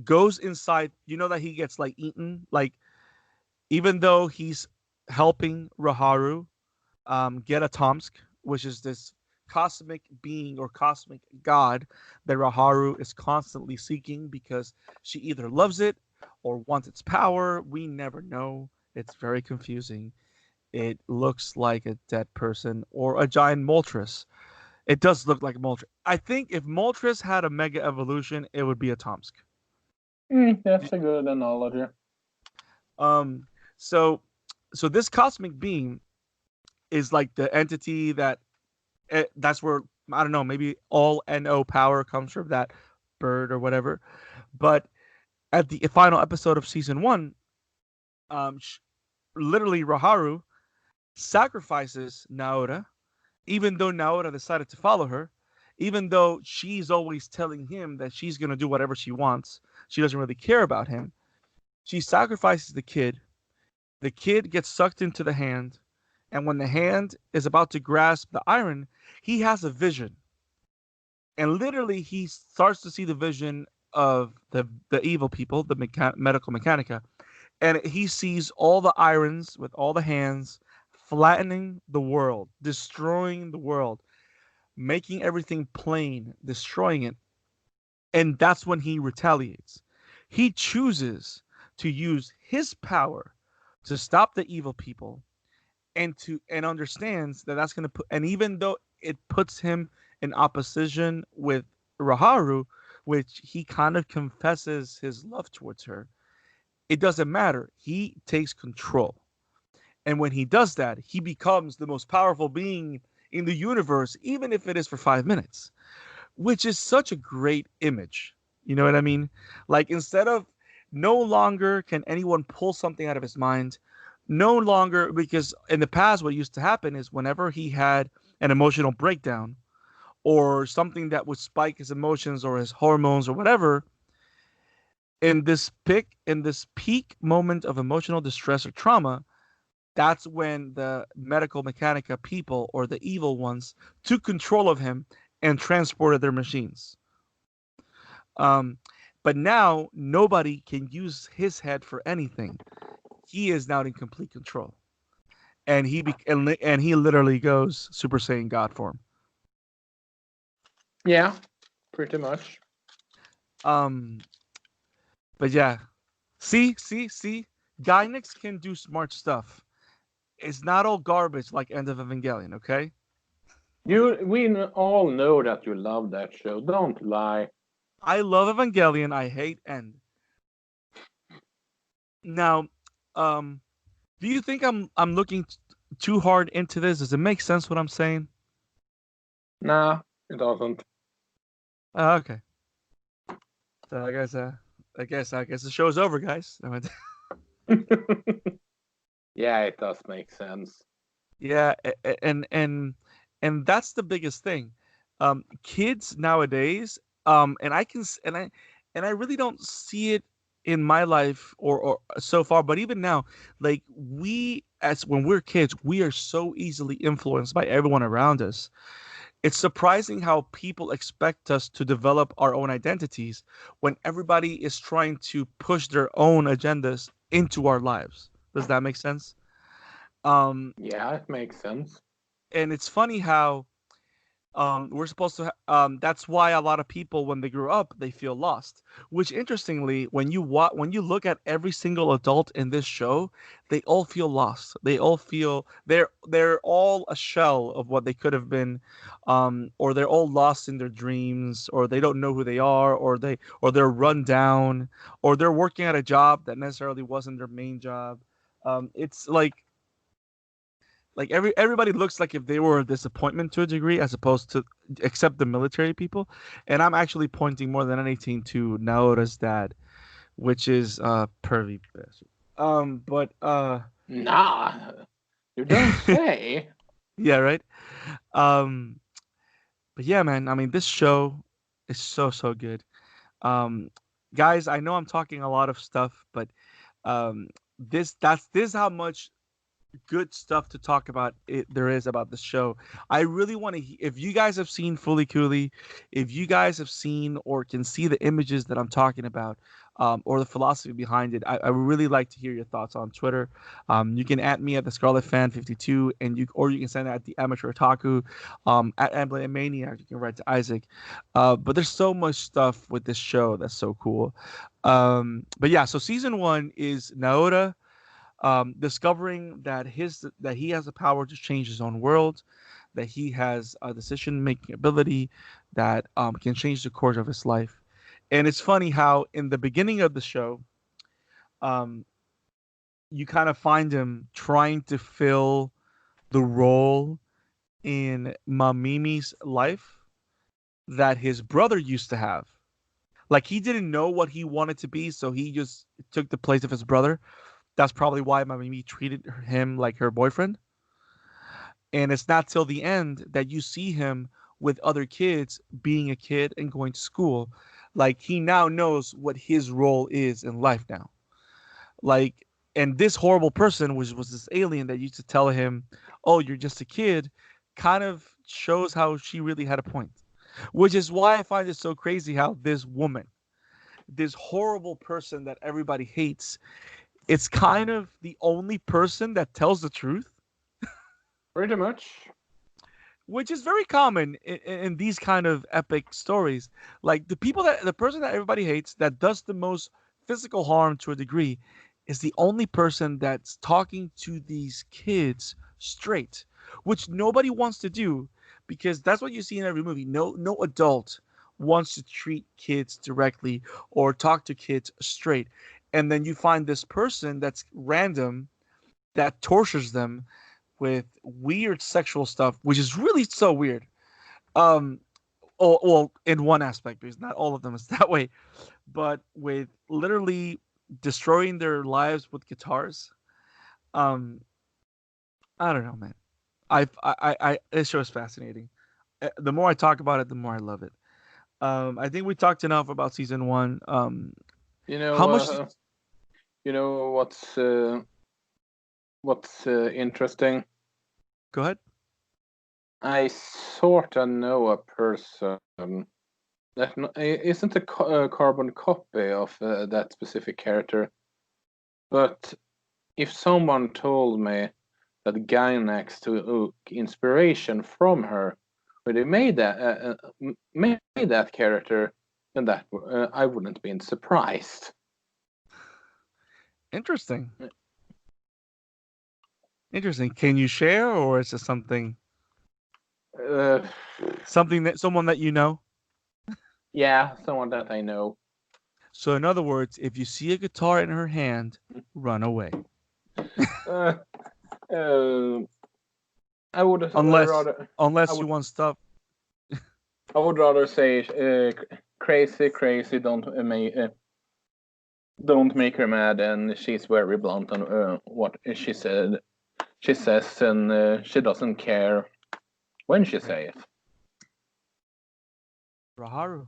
goes inside. You know that he gets like eaten, like even though he's helping Raharu get ATOMSK, which is this cosmic being or cosmic god that Raharu is constantly seeking because she either loves it or wants its power. We never know. It's very confusing. It looks like a dead person or a giant Moltres. It does look like Moltres. I think if Moltres had a mega evolution, it would be a Tomsk. That's a good analogy. Um, so, so this cosmic being is like the entity that that's where I don't know, maybe all NO power comes from that bird or whatever. But at the final episode of season one, um, literally Raharu sacrifices Naota, even though Naota decided to follow her, even though she's always telling him that she's gonna do whatever she wants. She doesn't really care about him. She sacrifices the kid. The kid gets sucked into the hand, and when the hand is about to grasp the iron, he has a vision. And literally, he starts to see the vision of the evil people, the medical mechanica, and he sees all the irons with all the hands flattening the world, destroying the world, making everything plain, destroying it. And that's when he retaliates. He chooses to use his power to stop the evil people and understands that that's going to put, and even though it puts him in opposition with Raharu, which he kind of confesses his love towards her, it doesn't matter. He takes control. And when he does that, he becomes the most powerful being in the universe, even if it is for 5 minutes, which is such a great image. You know what I mean? Like, instead of no longer can anyone pull something out of his mind, no longer, because in the past, what used to happen is whenever he had an emotional breakdown or something that would spike his emotions or his hormones or whatever, in this peak moment of emotional distress or trauma, that's when the medical mechanica people or the evil ones took control of him and transported their machines. Um, but now nobody can use his head for anything. He is now in complete control, and and he literally goes Super Saiyan God form. Yeah, pretty much. Um, but yeah, see, Gainax can do smart stuff. It's not all garbage like End of Evangelion, okay? We all know that you love that show. Don't lie. I love Evangelion. I hate End. Now, um, do you think I'm looking too hard into this? Does it make sense what I'm saying? Nah, it doesn't. Okay. So I guess the show's over, guys. Yeah, it does make sense. Yeah, and that's the biggest thing. Kids nowadays, and I can and I really don't see it in my life or so far, but even now, like we as when we're kids, we are so easily influenced by everyone around us. It's surprising how people expect us to develop our own identities when everybody is trying to push their own agendas into our lives. Does that make sense? Um, Yeah, it makes sense. and it's funny how we're supposed to that's why a lot of people when they grow up they feel lost, which interestingly when you look at every single adult in this show, they all feel lost. They all feel they're all a shell of what they could have been, or they're all lost in their dreams, or they don't know who they are, or they're run down, or they're working at a job that necessarily wasn't their main job. It's like everybody looks like if they were a disappointment to a degree, as opposed to except the military people. And I'm actually pointing more than anything to Naota's dad, which is pervy bastard. But Nah, you don't say. yeah, right. Um, but yeah, man. I mean, this show is so good. Um, guys, I know I'm talking a lot of stuff, but um, this is how much good stuff to talk about there is about the show. I really want to if you guys have seen Fooly Cooly, if you guys have seen or can see the images that I'm talking about, or the philosophy behind it, I would really like to hear your thoughts on Twitter. You can at me at the Scarlet Fan 52, and you can send it at the Amateur Otaku, at Emblem Maniac. You can write to Isaac. But there's so much stuff with this show that's so cool. But yeah, so season one is Naoda discovering that he has the power to change his own world, that he has a decision making ability that can change the course of his life. And it's funny how in the beginning of the show, um, you kind of find him trying to fill the role in Mamimi's life that his brother used to have. Like he didn't know what he wanted to be, so he just took the place of his brother. That's probably why Mamimi treated him like her boyfriend. And it's not till the end that you see him with other kids being a kid and going to school. Like he now knows what his role is in life now. Like, and this horrible person, which was this alien that used to tell him, "Oh, you're just a kid," kind of shows how she really had a point. Which is why I find it so crazy how this woman, this horrible person that everybody hates, it's kind of the only person that tells the truth, Pretty much. which is very common in these kind of epic stories. Like the person that everybody hates that does the most physical harm to a degree is the only person that's talking to these kids straight, which nobody wants to do because that's what you see in every movie. No adult wants to treat kids directly or talk to kids straight. And then you find this person that's random that tortures them with weird sexual stuff, which is really so weird. Um, well, in one aspect, because not all of them is that way, but with literally destroying their lives with guitars. Um, I don't know, man. This show is fascinating. The more I talk about it, the more I love it. I think we talked enough about season one. You know, How much? you know what's interesting? Go ahead. I sort of know a person that isn't a carbon copy of that specific character, but if someone told me that Gynax took inspiration from her, when they made that character, then that I wouldn't have been surprised. Interesting. Interesting. Can you share, or is it something Uh, that someone that you know? yeah, someone that I know. So, in other words, if you see a guitar in her hand, run away. Uh, uh, I would Unless, rather. I unless you would. want stuff. I would rather say crazy, crazy. Don't make her mad, and she's very blunt on what she said. She says, and she doesn't care when she says it. Raharu.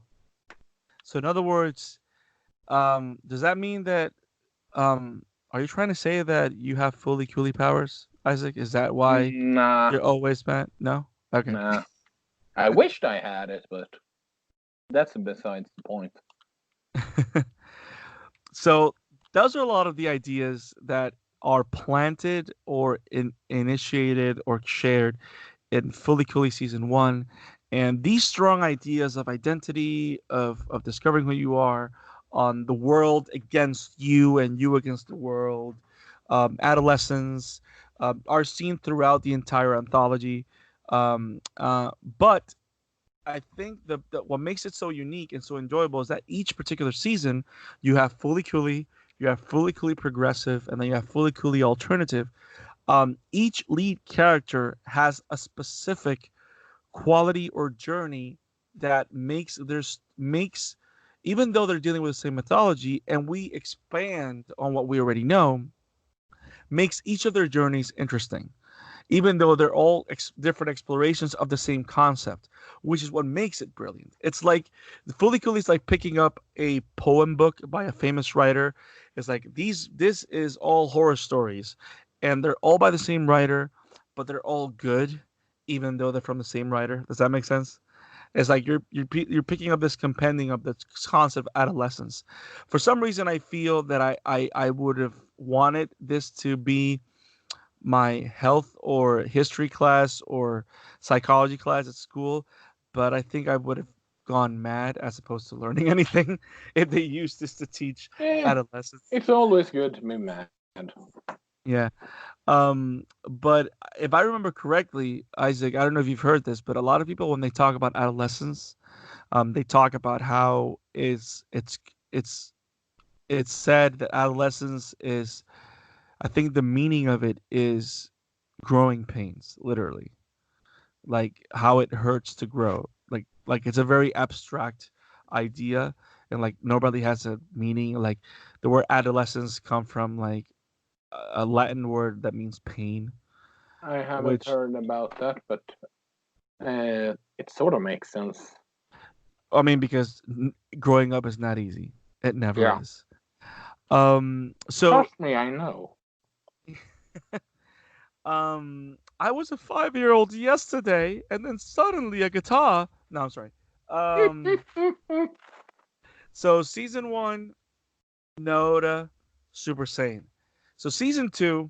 So, in other words, does that mean that are you trying to say that you have fully cooly powers, Isaac? Is that why Nah, you're always mad? No? Okay. nah. I wished I had it, but that's besides the point. So those are a lot of the ideas that are planted or initiated or shared in Fully Cooly Season 1. And these strong ideas of identity, of discovering who you are, on the world against you and you against the world, adolescence, are seen throughout the entire anthology. But I think what makes it so unique and so enjoyable is that each particular season, you have Fooly Cooly, you have Fooly Cooly Progressive, and then you have Fooly Cooly Alternative. Each lead character has a specific quality or journey that makes even though they're dealing with the same mythology and we expand on what we already know, makes each of their journeys interesting even though they're all different explorations of the same concept, which is what makes it brilliant. It's like the Fully Cooley is like picking up a poem book by a famous writer. It's like this is all horror stories, and they're all by the same writer, but they're all good, even though they're from the same writer. Does that make sense? It's like you're picking up this compendium of the concept of adolescence. For some reason, I feel that I would have wanted this to be my health or history class or psychology class at school, but I think I would have gone mad as opposed to learning anything if they used this to teach Eh, adolescence. it's always good to be mad. Yeah. But if I remember correctly, Isaac, I don't know if you've heard this, but a lot of people when they talk about adolescence, they talk about how it's it's said that adolescence is, I think the meaning of it is growing pains, literally. Like how it hurts to grow. Like it's a very abstract idea and like nobody has a meaning. Like the word adolescence come from like a Latin word that means pain, I haven't which heard about that, but it sort of makes sense. I mean because growing up is not easy. It never Yeah. is. So Trust me, I know. I was a 5-year-old yesterday and then suddenly a guitar. No, I'm sorry. Um so season 1, Noda, Super Saiyan. So season 2,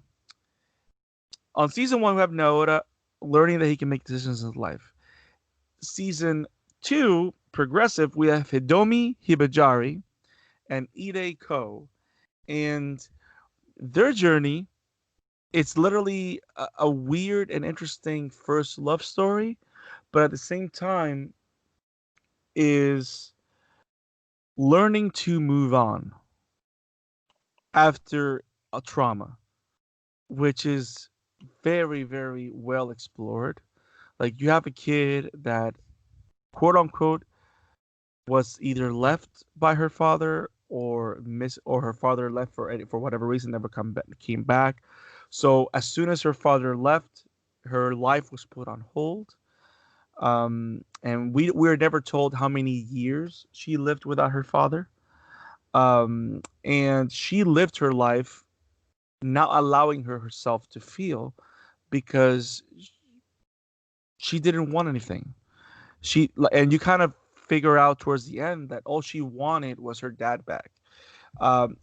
on season 1 we have Noda learning that he can make decisions in his life. Season 2, Progressive, we have Hidomi Hibajari and Ide Ko. And their journey, it's literally a weird and interesting first love story, but at the same time is learning to move on after a trauma, which is very, very well explored. Like you have a kid that quote unquote was either left by her father or her father left for whatever reason, never came back. So as soon as her father left, her life was put on hold. And we were never told how many years she lived without her father. And she lived her life not allowing herself to feel because she didn't want anything. And you kind of figure out towards the end that all she wanted was her dad back.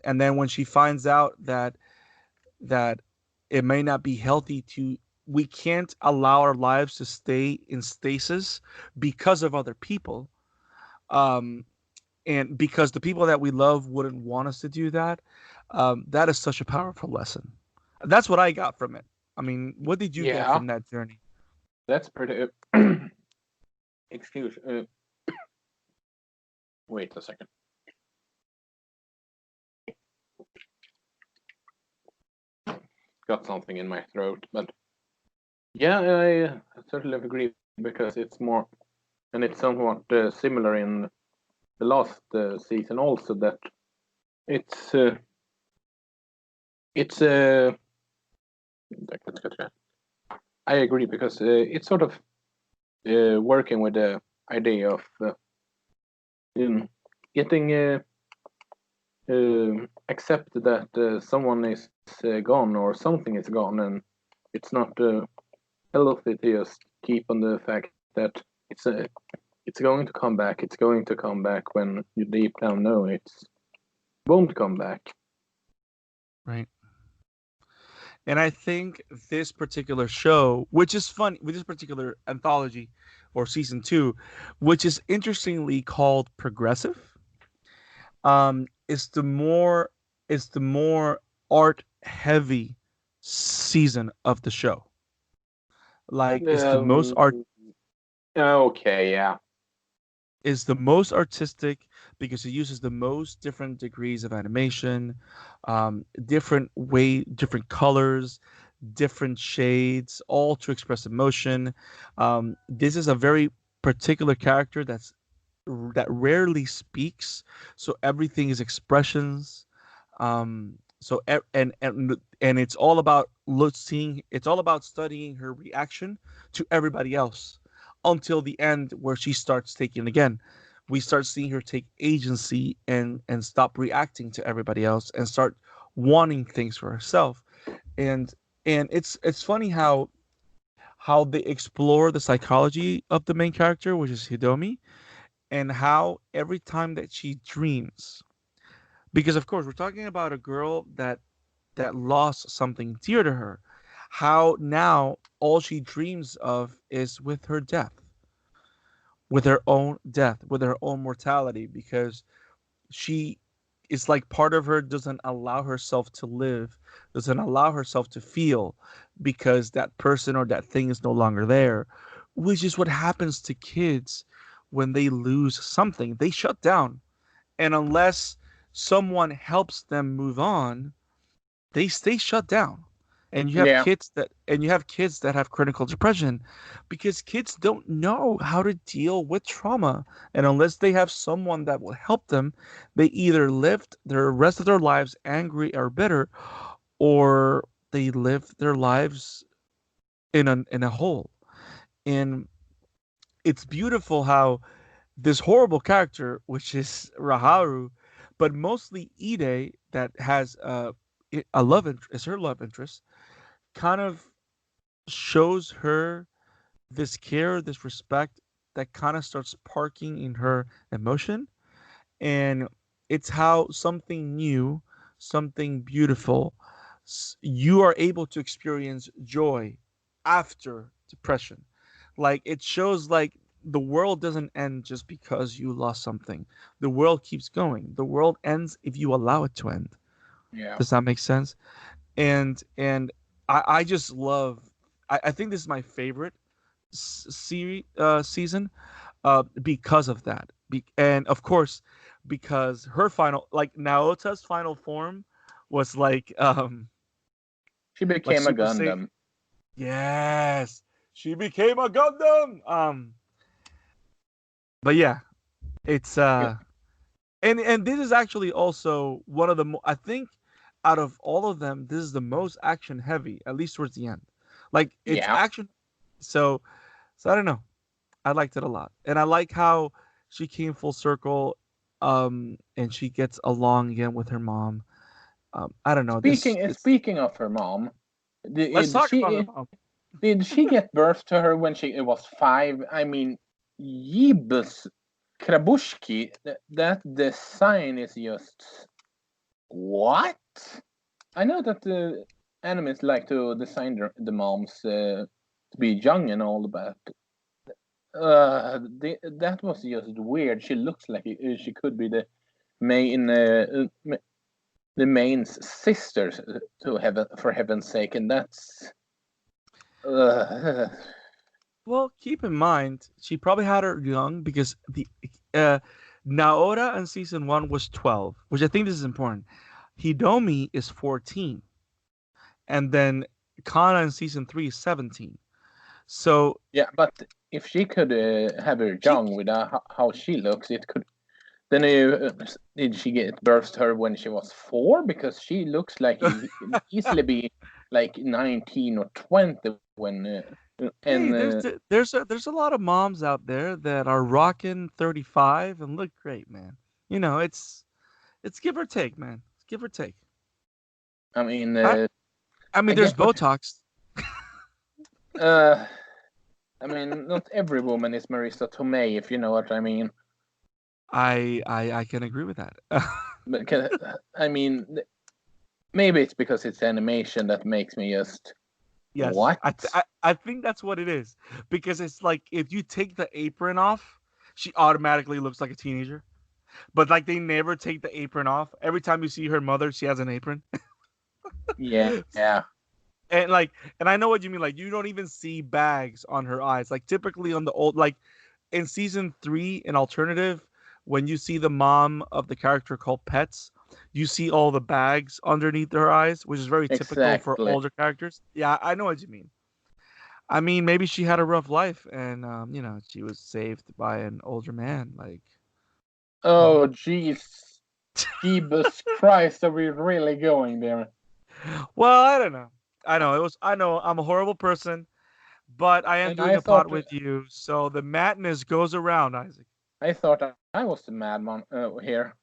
And then when she finds out that it may not be healthy to, we can't allow our lives to stay in stasis because of other people. Um, and because the people that we love wouldn't want us to do that. That is such a powerful lesson. That's what I got from it. I mean, what did you get Yeah, from that journey? that's pretty. Excuse. Wait a second. Got something in my throat, but yeah, I certainly agree because it's more, and it's somewhat similar in the last season also that it's uh, it's I agree because it's sort of working with the idea of getting accept that someone is gone or something is gone, and it's not healthy to just keep on the fact that it's it's going to come back. It's going to come back when you deep down know it won't come back. Right. And I think this particular show, which is fun, with this particular anthology or season 2, which is interestingly called Progressive, is the more art heavy season of the show. Like it's the most art Um, okay, yeah. is the most artistic because it uses the most different degrees of animation, different colors, different shades, all to express emotion. This is a very particular character that rarely speaks, so everything is expressions. And it's all about seeing. It's all about studying her reaction to everybody else until the end where she starts taking again. We start seeing her take agency and stop reacting to everybody else and start wanting things for herself. And it's funny how they explore the psychology of the main character, which is Hidomi, and how every time that she dreams, because of course we're talking about a girl that lost something dear to her, how now all she dreams of is with her death, with her own death, with her own mortality, because she is like part of her doesn't allow herself to live, doesn't allow herself to feel, because that person or that thing is no longer there, which is what happens to kids when they lose something. They shut down. And unless someone helps them move on, they stay shut down. And Yeah. you have kids that have critical depression because kids don't know how to deal with trauma. And unless they have someone that will help them, they either live the rest of their lives angry or bitter, or they live their lives in a hole. And it's beautiful how this horrible character, which is Raharu, but mostly Ide, that has a love interest, is her love interest, kind of shows her this care, this respect that kind of starts sparking in her emotion. And it's how something new, something beautiful, you are able to experience joy after depression. Like it shows like the world doesn't end just because you lost something. The world keeps going. The world ends if you allow it to end. Yeah. Does that make sense? And I just love. I think this is my favorite series season because of that. And of course, because her final, like Naota's final form, was She like became a Super Saiyan. Gundam. Yes, she became a Gundam. But yeah, it's Yeah. and this is actually also one of the I think out of all of them, this is the most action heavy, at least towards the end. Like it's Yeah. action, so I don't know. I liked it a lot, and I like how she came full circle, and she gets along again with her mom. I don't know this. It's Speaking of her mom, let's did talk about her she mom. did she get birth to her when she was 5? I mean, Yibus Krabushki, that design is just what? I know that the animes like to design the moms to be young and all, but that was just weird. She looks like she could be the main the main's sister, to heaven, for heaven's sake, and that's uh, Well, keep in mind she probably had her young because the uh, Naora in season one was 12, which I think this is important. Hidomi is 14, and then Kana in season three is 17. So yeah. But if she could have her she young with how she looks, it could. Then did she get birth to her when she was 4? Because she looks like he can easily be like 19 or 20 when and hey, there's a lot of moms out there that are rocking 35 and look great, man. You know, it's give or take, man. It's give or take. I mean I I I mean, there's get what Botox. uh I mean not every woman is Marissa Tomei, if you know what I mean. I can agree with that. But I mean maybe it's because it's animation that makes me just Yes, what? I think that's what it is because it's like if you take the apron off, she automatically looks like a teenager. But like they never take the apron off. Every time you see her mother, she has an apron. Yeah. And like, and I know what you mean. Like, you don't even see bags on her eyes. Like, typically on the old, like in season three in Alternative, when you see the mom of the character called Pets, you see all the bags underneath her eyes, which is very typical for Exactly. older characters. Yeah, I know what you mean. I mean, maybe she had a rough life, and she was saved by an older man. Like, Oh jeez. Jesus Christ, are we really going there? well, I don't know. I know it was. I know I'm a horrible person, but I am And doing a pod with you, so the madness goes around, Isaac. I thought I was the madman here.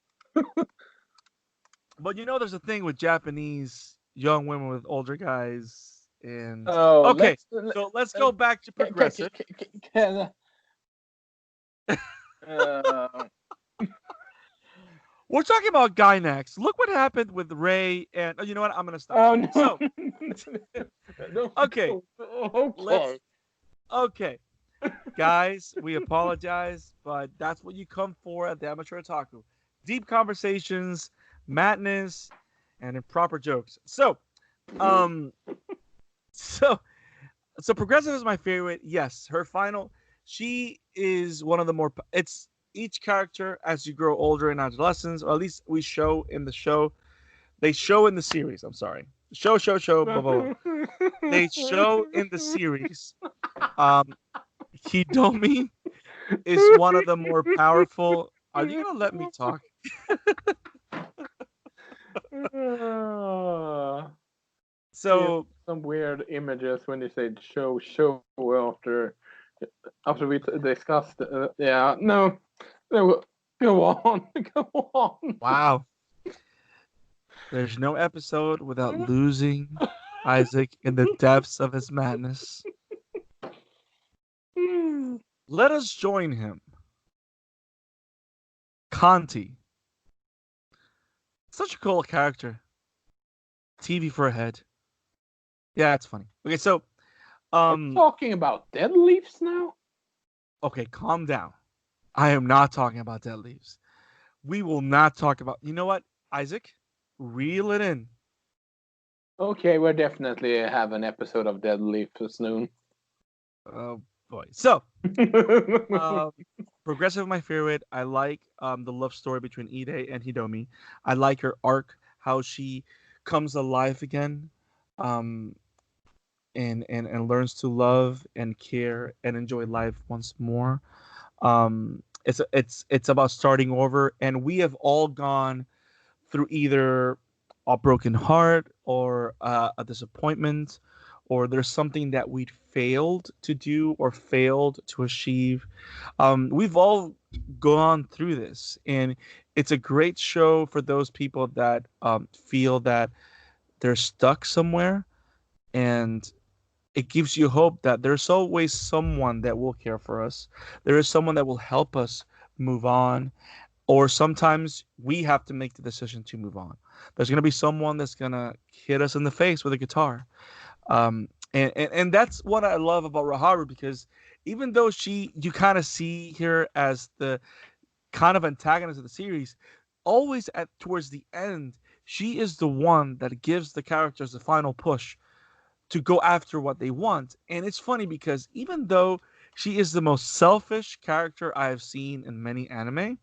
But there's a thing with Japanese young women with older guys. And Oh, okay, so let's go back to Progressive. We're talking about Guy next. Look what happened with Ray, and you know what? I'm gonna stop. Oh no! So, No, okay, okay. Okay, guys, we apologize, but that's what you come for at the Amateur Otaku. Deep conversations, madness, and improper jokes. Um, so, so Progressive is my favorite. Yes, her final. She is one of the more. It's each character as you grow older in adolescence, or at least we show in the show. They show in the series. I'm sorry. Show. Blah, blah, blah. They show in the series. Um, Hidomi is one of the more powerful. Are you gonna let me talk? So some weird images when you say show after we discussed. Yeah, no, go on, go on. wow, there's no episode without losing Isaac in the depths of his madness. Let us join him. Conti. Such a cool character. TV for a head. Yeah, it's funny. Okay, so Are we talking about dead leaves now? Okay, calm down. I am not talking about dead leaves. We will not talk about. You know what, Isaac? Reel it in. Okay, we'll definitely have an episode of Dead Leaf soon. Oh boy. So, Progressive, my favorite. I like the love story between Ide and Hidomi. I like her arc, how she comes alive again, um, and learns to love and care and enjoy life once more. It's about starting over, and we have all gone through either a broken heart or a disappointment, or there's something that we failed to do or failed to achieve. We've all gone through this, and it's a great show for those people that feel that they're stuck somewhere, and it gives you hope that there's always someone that will care for us. There is someone that will help us move on, or sometimes we have to make the decision to move on. There's going to be someone that's going to hit us in the face with a guitar. And that's what I love about Raharu, because even though you kind of see her as the kind of antagonist of the series, always towards the end, she is the one that gives the characters the final push to go after what they want. And it's funny because even though she is the most selfish character I have seen in many anime,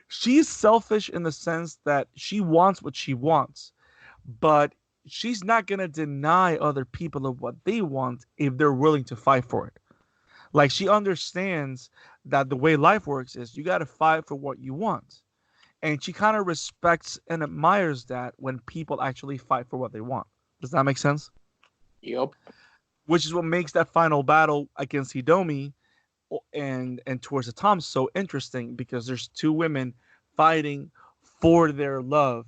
she's selfish in the sense that she wants what she wants, but she's not going to deny other people of what they want if they're willing to fight for it. Like, she understands that the way life works is you got to fight for what you want. And she kind of respects and admires that when people actually fight for what they want. Does that make sense? Yep. Which is what makes that final battle against Hidomi and towards the Tom so interesting, because there's two women fighting for their love,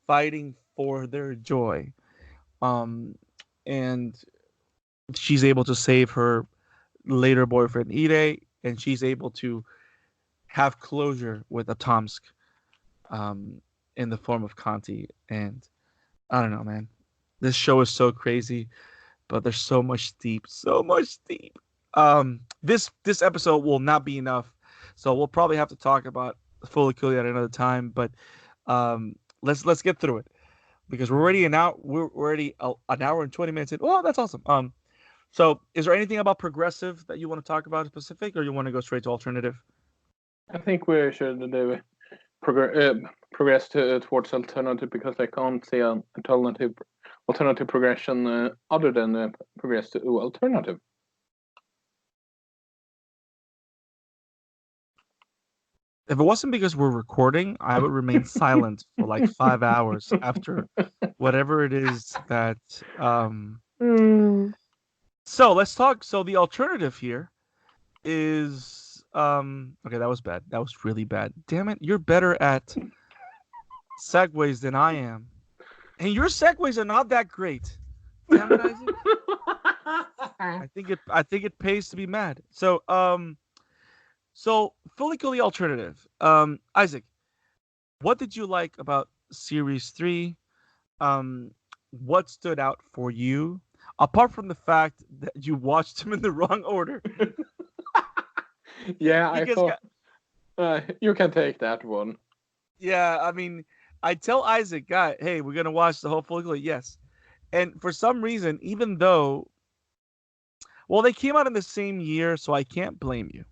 fighting for their joy. And she's able to save her later boyfriend Ide, and she's able to have closure with ATOMSK in the form of Conti. And I don't know, man. This show is so crazy, but there's so much deep. This episode will not be enough, so we'll probably have to talk about Fooly Cooly at another time. But let's get through it, because we're already an hour and 20 minutes in. Oh, that's awesome. So is there anything about Progressive that you want to talk about specific, or you want to go straight to alternative? I think we should do progress towards alternative, because I can't see an alternative progression other than progress to alternative. If it wasn't because we're recording, I would remain silent for like 5 hours after whatever it is that. So let's talk. So the alternative here is okay. That was bad. That was really bad. Damn it! You're better at segues than I am, and your segues are not that great. Damn it, Isaac. I think it pays to be mad. So Fooly Cooly alternative. Isaac, what did you like about series 3? Um what stood out for you? Apart from the fact that you watched them in the wrong order. Yeah, I Because thought you can take that one. yeah, I mean, I tell Isaac, guy, hey, we're gonna watch the whole Fooly Cooly. Yes. And for some reason, even though well, they came out in the same year, so I can't blame you.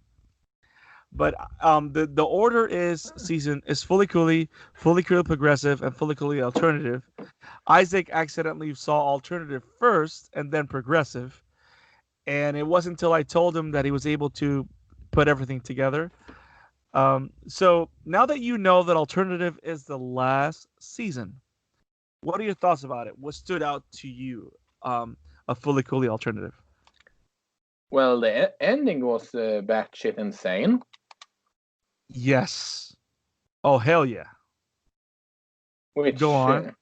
But the order is Fooly Cooly, Fooly Cooly Progressive, and Fooly Cooly Alternative. Isaac accidentally saw Alternative first and then Progressive, and it wasn't until I told him that he was able to put everything together. So now that you know that Alternative is the last season, what are your thoughts about it? What stood out to you of Fooly Cooly Alternative? Well, the ending was batshit insane. Yes. Oh hell yeah. Go Which on.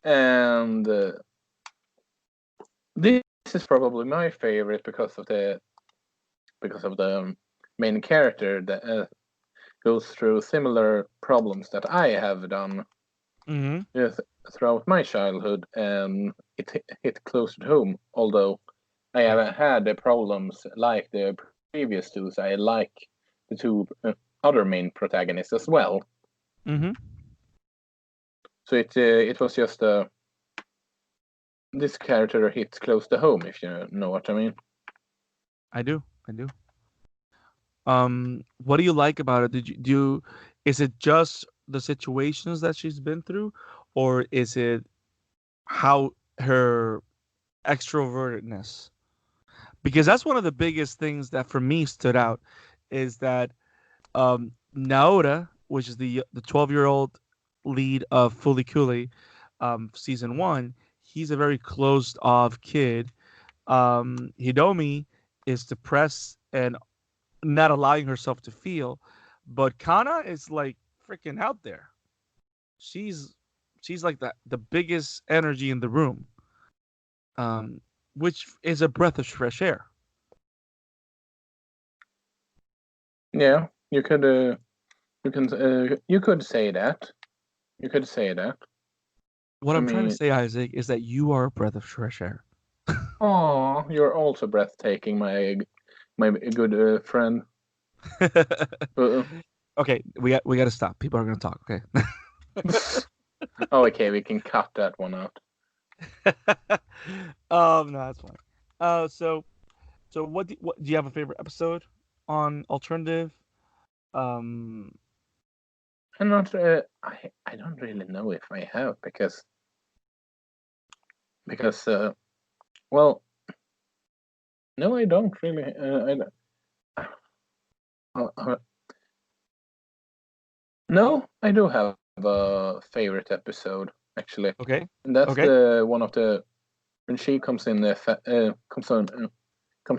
and this is probably my favorite because of the main character that goes through similar problems that I have done Mm-hmm. throughout my childhood, and it hit close to home. Although I haven't had the problems like the previous two, so I like the two other main protagonists as well. Mm-hmm. So it was just this character hits close to home, if you know what I mean. I do. I do. What do you like about it? Is it just the situations that she's been through, or is it how her extrovertedness? Because that's one of the biggest things that for me stood out is that Naoda, which is the 12-year-old lead of Fooly Cooly, season 1, he's a very closed off kid. Hidomi is depressed and not allowing herself to feel, but Kana is like freaking out there. She's she's like the biggest energy in the room, um, which is a breath of fresh air. Yeah, you could say that. You could say that. What I I'm trying to mean, say, Isaac, is that you are a breath of fresh air. oh, you're also breathtaking, my good friend. Uh, Okay, we got to stop. People are gonna talk. Okay. oh, okay, we can cut that one out. No, that's fine. So what do you have a favorite episode on alternative? Um, I'm not. I don't really know if I have because well, no, I don't really. Uh, no, I do have a favorite episode actually, okay. and that's Okay. the one of the when she comes in comes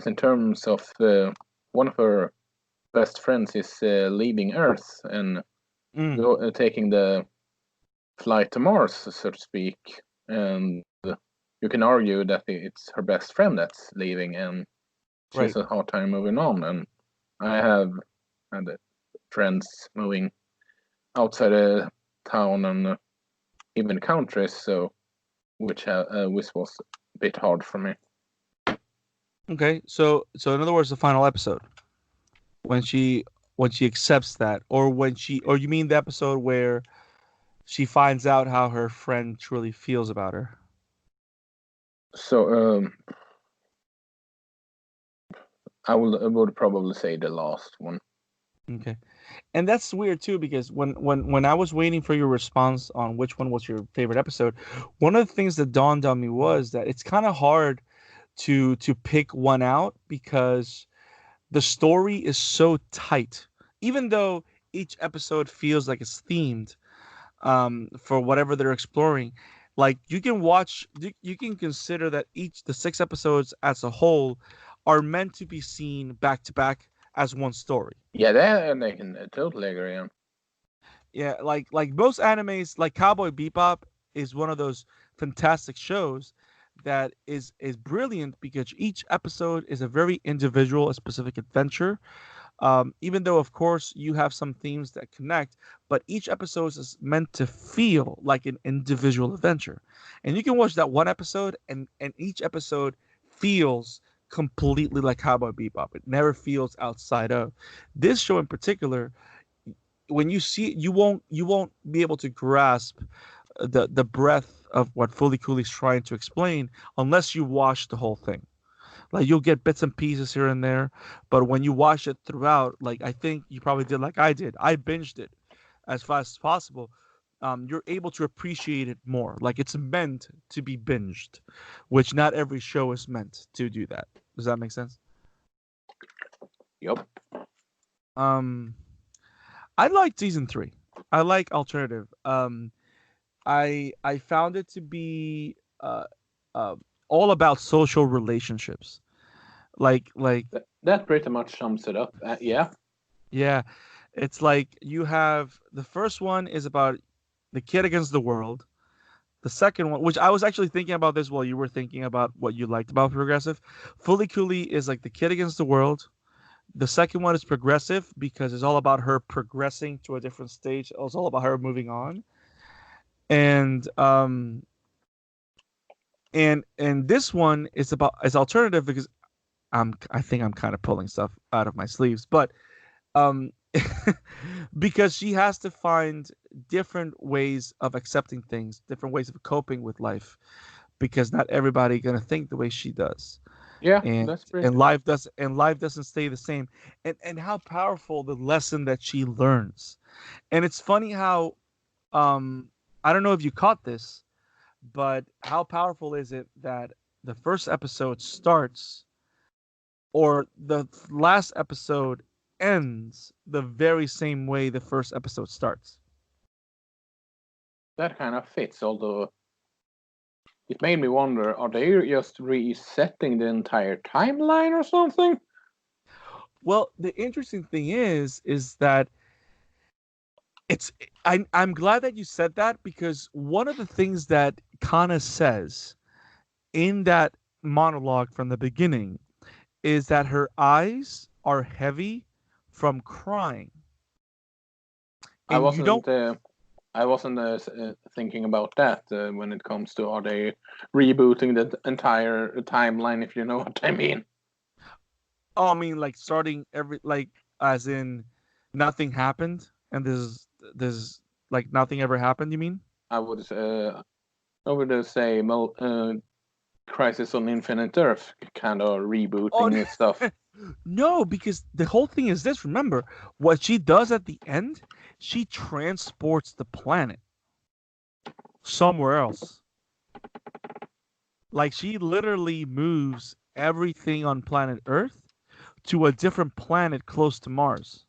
in terms of one of her best friends is leaving Earth and Mm, taking the flight to Mars, so to speak, and you can argue that it's her best friend that's leaving, and she has right. a hard time moving on. And I have had friends moving outside the town and even countries, so which was a bit hard for me. Okay. So in other words, the final episode when she accepts that, or you mean the episode where she finds out how her friend truly feels about her? So I would probably say the last one. Okay. And that's weird too because when I was waiting for your response on which one was your favorite episode, one of the things that dawned on me was that it's kind of hard to pick one out because the story is so tight. Even though each episode feels like it's themed for whatever they're exploring, like you can consider that each the 6 episodes as a whole are meant to be seen back to back as one story. Yeah, that I can totally agree on. Yeah, like most animes, like Cowboy Bebop is one of those fantastic shows that is brilliant because each episode is a very individual, a specific adventure. Even though, of course, you have some themes that connect, but each episode is meant to feel like an individual adventure. And you can watch that one episode, and each episode feels completely like Cowboy Bebop. It never feels outside of. This show in particular, when you see it, you won't be able to grasp the breadth of what Fooly Cooly is trying to explain unless you watch the whole thing. Like you'll get bits and pieces here and there, but when you watch it throughout, like I think you probably did, like I did, I binged it as fast as possible. You're able to appreciate it more. Like it's meant to be binged, which not every show is meant to do that. Does that make sense? Yep. Um, I like season three. I like alternative. I found it to be uh, all about social relationships. Like That pretty much sums it up. Yeah. yeah, it's like you have the first one is about the kid against the world. The second one, which I was actually thinking about this while you were thinking about what you liked about Progressive. Fully Cooley is like the kid against the world. The second one is Progressive because it's all about her progressing to a different stage. It's all about her moving on. And and this one is alternative because I think I'm kind of pulling stuff out of my sleeves, but um because she has to find different ways of accepting things, different ways of coping with life, because not everybody gonna think the way she does, Yeah, and that's pretty. life doesn't stay the same, and how powerful the lesson that she learns, and it's funny how um I don't know if you caught this, but how powerful is it that the first episode starts or the last episode ends the very same way the first episode starts. That kind of fits, although it made me wonder, are they just resetting the entire timeline or something? Well, the interesting thing is that it's I'm glad that you said that because one of the things that Kana says in that monologue from the beginning is that her eyes are heavy from crying. I And you don't. wasn't I wasn't thinking about that when it comes to are they rebooting the entire timeline, if you know what I mean. Oh, I mean, like starting every like as in nothing happened, and there's like nothing ever happened. You mean? I would say Crisis on Infinite Earth kind of Oh rebooting stuff. no, because the whole thing is this. Remember what she does at the end? She transports the planet somewhere else. Like she literally moves everything on planet Earth to a different planet close to Mars.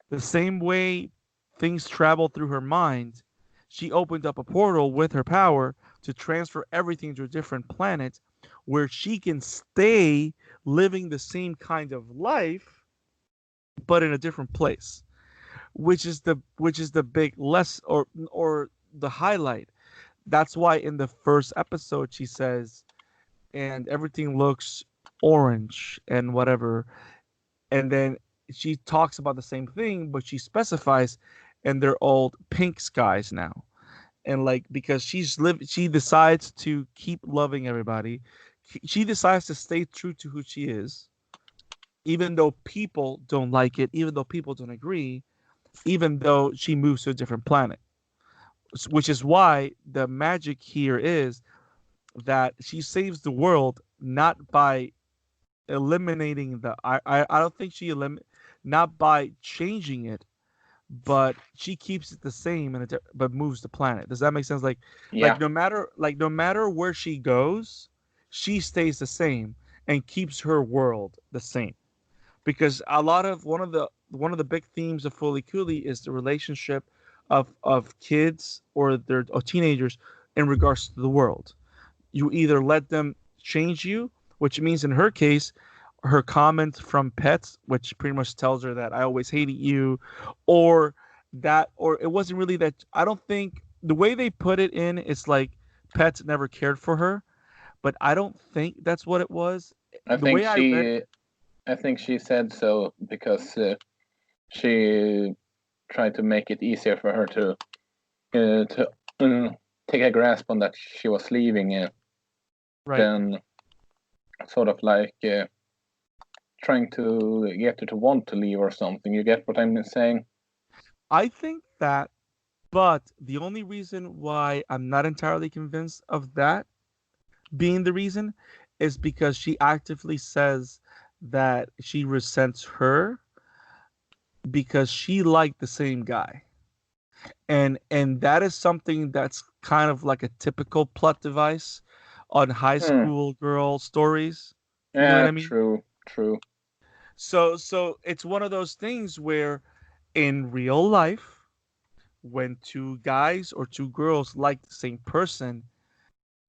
The same way things travel through her mind, she opened up a portal with her power to transfer everything to a different planet where she can stay living the same kind of life but in a different place, which is the big less or the highlight. That's why in the first episode she says, and everything looks orange and whatever, and then she talks about the same thing, but she specifies, and they're all pink skies now. And like because she decides to keep loving everybody. She decides to stay true to who she is, even though people don't like it, even though people don't agree, even though she moves to a different planet. Which is why the magic here is that she saves the world not by eliminating the I don't think she not by changing it, but she keeps it the same and but moves the planet. Does that make sense? Yeah, Like no matter where she goes, she stays the same and keeps her world the same. Because a lot of one of the big themes of Fooly Cooly is the relationship of kids or teenagers in regards to the world. You either let them change you, which means in her case, her comment from pets, which pretty much tells her that I always hated you, or or it wasn't really that. I don't think the way they put it in, it's like pets never cared for her, but I don't think that's what it was. I The think way I read, she said so because she tried to make it easier for her to take a grasp on that she was leaving, right? then sort of like trying to get her to want to leave or something. You get what I'm saying? I think that, but the only reason why I'm not entirely convinced of that being the reason is because she actively says that she resents her because she liked the same guy. And that is something that's kind of like a typical plot device on high Hmm. school girl stories. You know what Yeah, I mean? true, true. So it's one of those things where in real life, when two guys or two girls like the same person,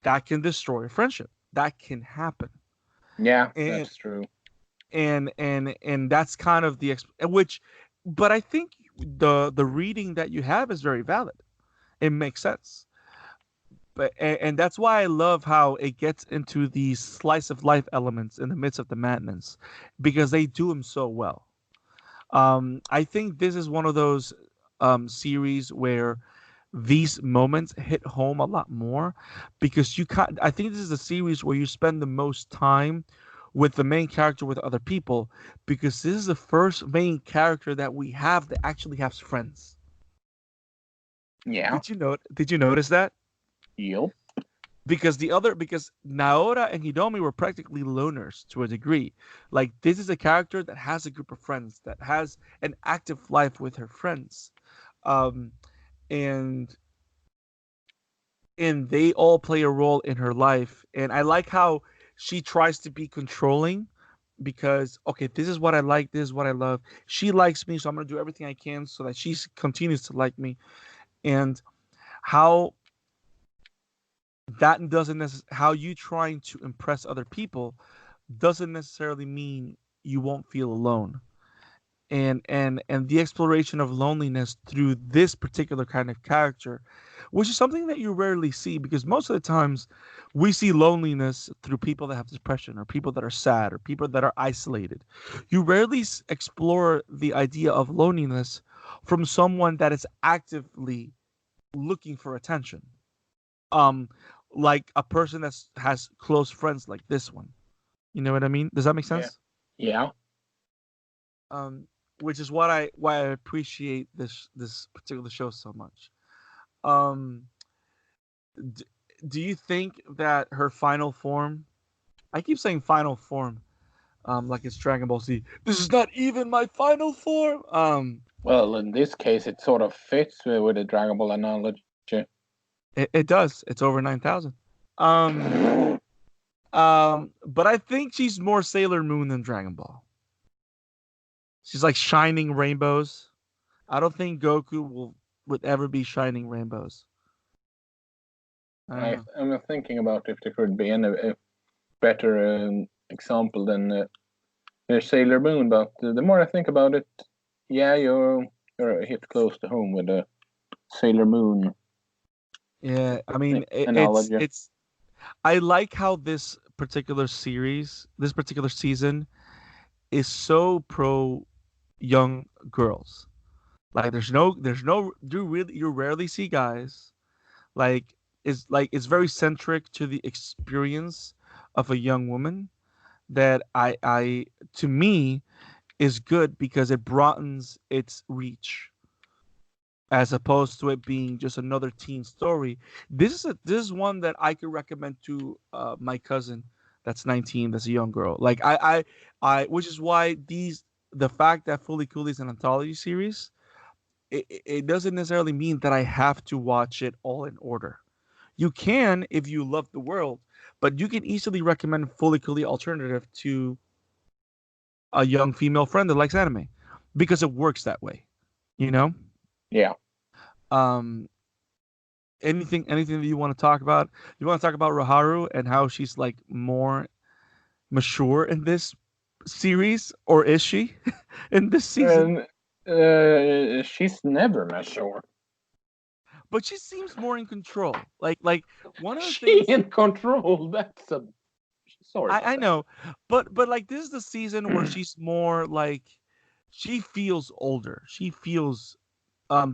that can destroy a friendship. That can happen. Yeah, And that's true. and that's kind of the which, but I think the reading that you have is very valid. It makes sense. But and that's why I love how it gets into these slice of life elements in the midst of the madness because they do them so well. I think this is one of those series where these moments hit home a lot more because you can't. I think this is a series where you spend the most time with the main character with other people because this is the first main character that we have that actually has friends. Yeah. Did you notice that? Yup. Because Naora and Hidomi were practically loners to a degree. Like this is a character that has a group of friends that has an active life with her friends, um, and and they all play a role in her life. And I like how she tries to be controlling because okay, this is what I like, this is what I love. She likes me, so I'm gonna do everything I can so that she continues to like me. And how that doesn't necessarily how you trying to impress other people doesn't necessarily mean you won't feel alone. And the exploration of loneliness through this particular kind of character, which is something that you rarely see because most of the times we see loneliness through people that have depression or people that are sad or people that are isolated. You rarely explore the idea of loneliness from someone that is actively looking for attention, um like a person that has close friends like this one. You know what I mean? Does that make Yeah. sense? Yeah. um which is why I appreciate this particular show so much. um d- do you think that her final form, I keep saying final form, like it's Dragon Ball Z, this is not even my final form. Well, in this case, it sort of fits with the Dragon Ball analogy. It does, it's over 9,000. um but I think she's more Sailor Moon than Dragon Ball. She's like shining rainbows. I don't think Goku would ever be shining rainbows. I don't know. I'm thinking about if there could be a better example than Sailor Moon, but the more I think about it, yeah, you're hit close to home with the Sailor Moon Yeah, I mean analogy. it's I like how this particular series, this particular season is so pro young girls. Like there's no you rarely see guys. Like it's very centric to the experience of a young woman that I to me is good because it broadens its reach as opposed to it being just another teen story. This is one that I could recommend to my cousin that's 19, that's a young girl. Like I which is why the fact that Fooly Cooly is an anthology series, it doesn't necessarily mean that I have to watch it all in order. You can if you love the world, but you can easily recommend Fooly Cooly Alternative to a young female friend that likes anime because it works that way, you know? Yeah. Um, anything that you want to talk about? You want to talk about Raharu and how she's like more mature in this series, or is she in this season? And she's never mature. but she seems more in control. Like one of the She things in control. That's a sorry about I that. know, but like this is the season where she's more like she feels older. She feels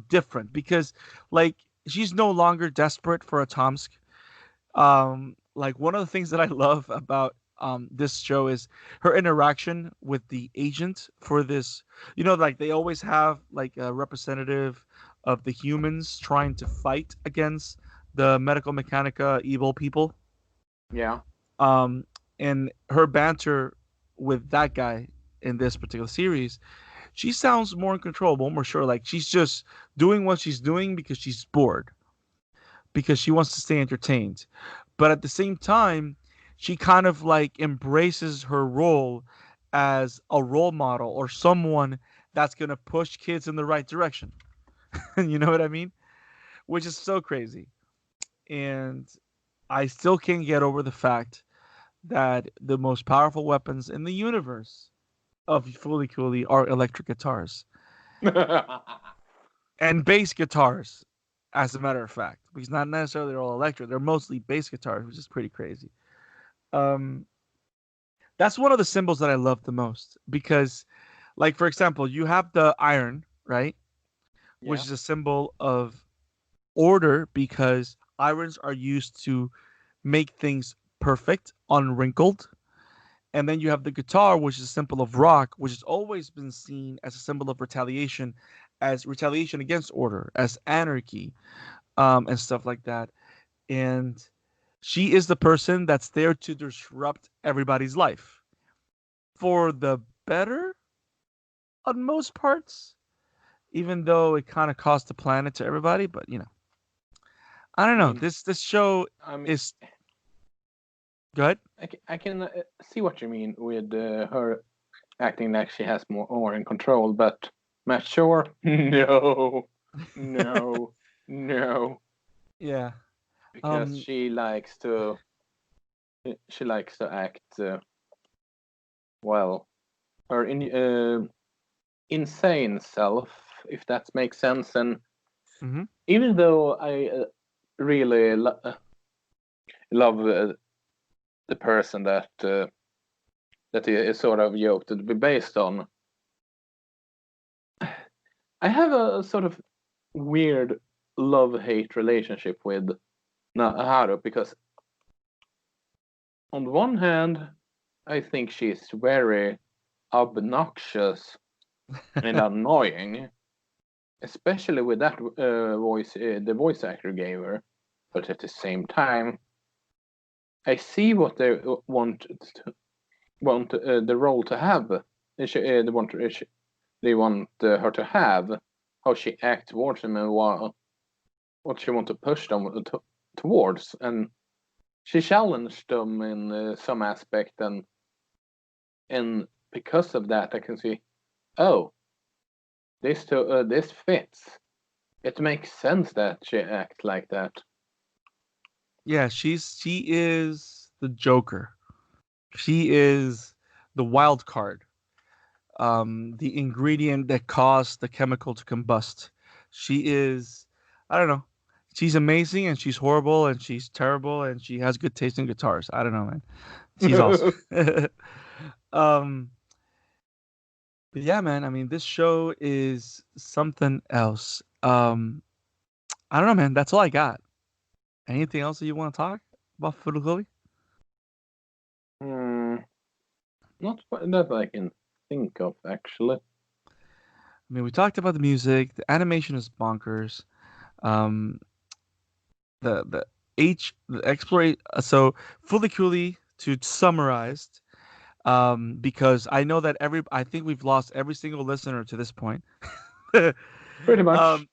different because like she's no longer desperate for a Tomsk. Like one of the things that I love about this show is her interaction with the agent for this. You know, like they always have like a representative of the humans trying to fight against the medical mechanica evil people. Yeah. Um, and her banter with that guy in this particular series, she sounds more in control, more sure. Like she's just doing what she's doing because she's bored, because she wants to stay entertained. But at the same time, she kind of like embraces her role as a role model or someone that's going to push kids in the right direction. You know what I mean? Which is so crazy. And I still can't get over the fact that the most powerful weapons in the universe of Fooly Cooly are electric guitars and bass guitars, as a matter of fact, because not necessarily they're all electric. They're mostly bass guitars, which is pretty crazy. Um, that's one of the symbols that I love the most because, like for example, you have the iron, right, which Yeah. is a symbol of order because irons are used to make things perfect, unwrinkled. And then you have the guitar, which is a symbol of rock, which has always been seen as a symbol of retaliation, as retaliation against order, as anarchy, and stuff like that. And she is the person that's there to disrupt everybody's life for the better on most parts, even though it kind of cost the planet to everybody. But you know, I don't I know. mean, This show I mean, is good. I can see what you mean with her acting like she has more in control, but mature? No, no, no, Yeah. because Um. she likes to act well. Her insane self, if that makes sense, and Mm-hmm. even though I really love the person that is sort of yoked to be based on. I have a sort of weird love-hate relationship with Haru because on the one hand, I think she's very obnoxious and annoying, especially with that voice the voice actor gave her. But at the same time, I see what they want the role to have. They want her to have how she acts towards them and what she wants to push them towards. And she challenged them in some aspect, and because of that, I can see, oh, this fits. It makes sense that she acts like that. Yeah, she is the Joker. She is the wild card. The ingredient that caused the chemical to combust. She is, I don't know. She's amazing and she's horrible and she's terrible and she has good taste in guitars. I don't know, man. She's awesome. um, but yeah, man. I mean, this show is something else. I don't know, man. That's all I got. Anything else that you want to talk about Fooly Cooly? Hmm, not that I can think of actually. I mean, we talked about the music. The animation is bonkers. Um, the the explore. So Fooly Cooly to summarize, because I know that I think we've lost every single listener to this point. Pretty much. um,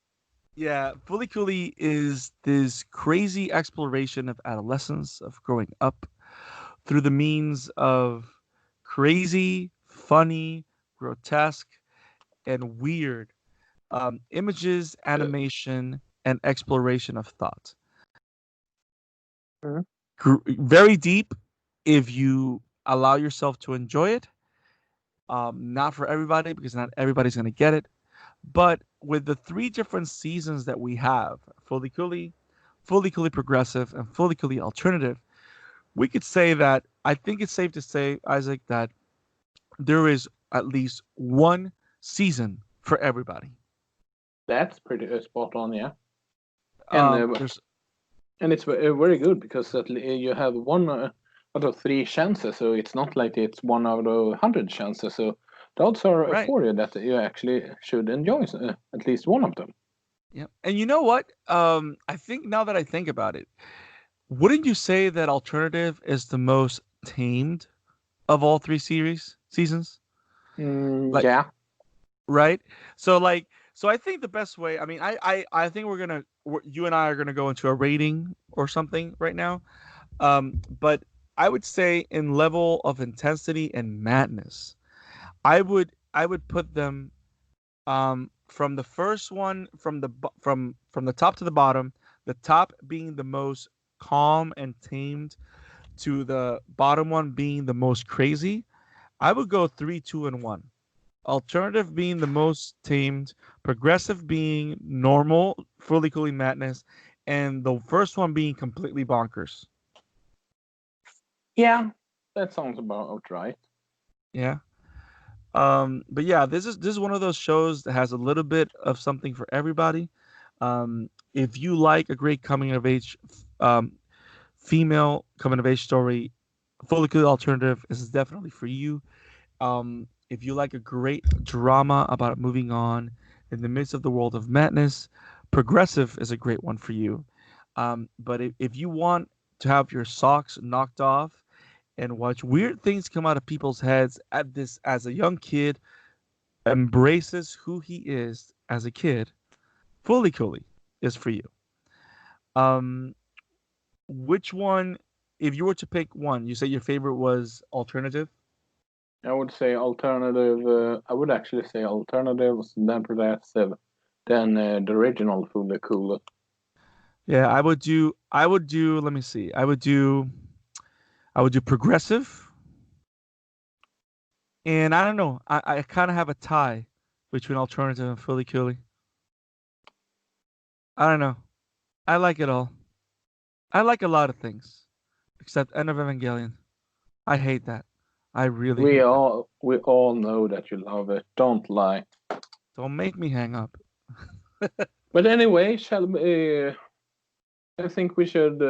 yeah, Fooly Cooly is this crazy exploration of adolescence, of growing up through the means of crazy, funny, grotesque, and weird images, Uh, animation, and exploration of thought. Mhm. Very deep if you allow yourself to enjoy it. Not for everybody because not everybody's going to get it, But with the three different seasons that we have, Fooly Cooly, Fooly Cooly Progressive, and Fooly Cooly Alternative, we could say that I think it's safe to say, Isaac, that there is at least one season for everybody. That's pretty spot on, yeah. And There's it's very good because you have one out of three chances, so it's not like it's 1 out of 100 chances. So the odds are right. for you that you actually should enjoy at least one of them. Yeah. And you know what? I think now that I think about it, wouldn't you say that Alternative is the most tamed of all three seasons? Like, Yeah. right? So I think the best way, I mean, I think you and I are gonna go into a rating or something right now. But I would say in level of intensity and madness, I would put them from the first one from the top to the bottom, the top being the most calm and tamed to the bottom one being the most crazy. I would go 3, 2, and 1. Alternative being the most tamed, progressive being normal, fully cooling madness, and the first one being completely bonkers. Yeah, that sounds about right. Yeah. But yeah, this is one of those shows that has a little bit of something for everybody. If you like a great coming of age, female coming of age story, fully cool alternative is definitely for you. If you like a great drama about moving on in the midst of the world of madness, progressive is a great one for you. But if you want to have your socks knocked off and watch weird things come out of people's heads at this as a young kid embraces who he is as a kid, Fully Cooley is for you. Um, which one, if you were to pick one, you say your favorite was alternative. I would say alternative. I would actually say alternatives, then progressive, then the original Fooly Cooly. Yeah, I would do. Let me see. I would do progressive, and I don't know. I kind of have a tie between alternative and Fully Cooley. I don't know. I like it all. I like a lot of things, except End of Evangelion. I hate that. I really hate that. We all know that you love it. Don't lie. Don't make me hang up. But anyway, shall we? I think we should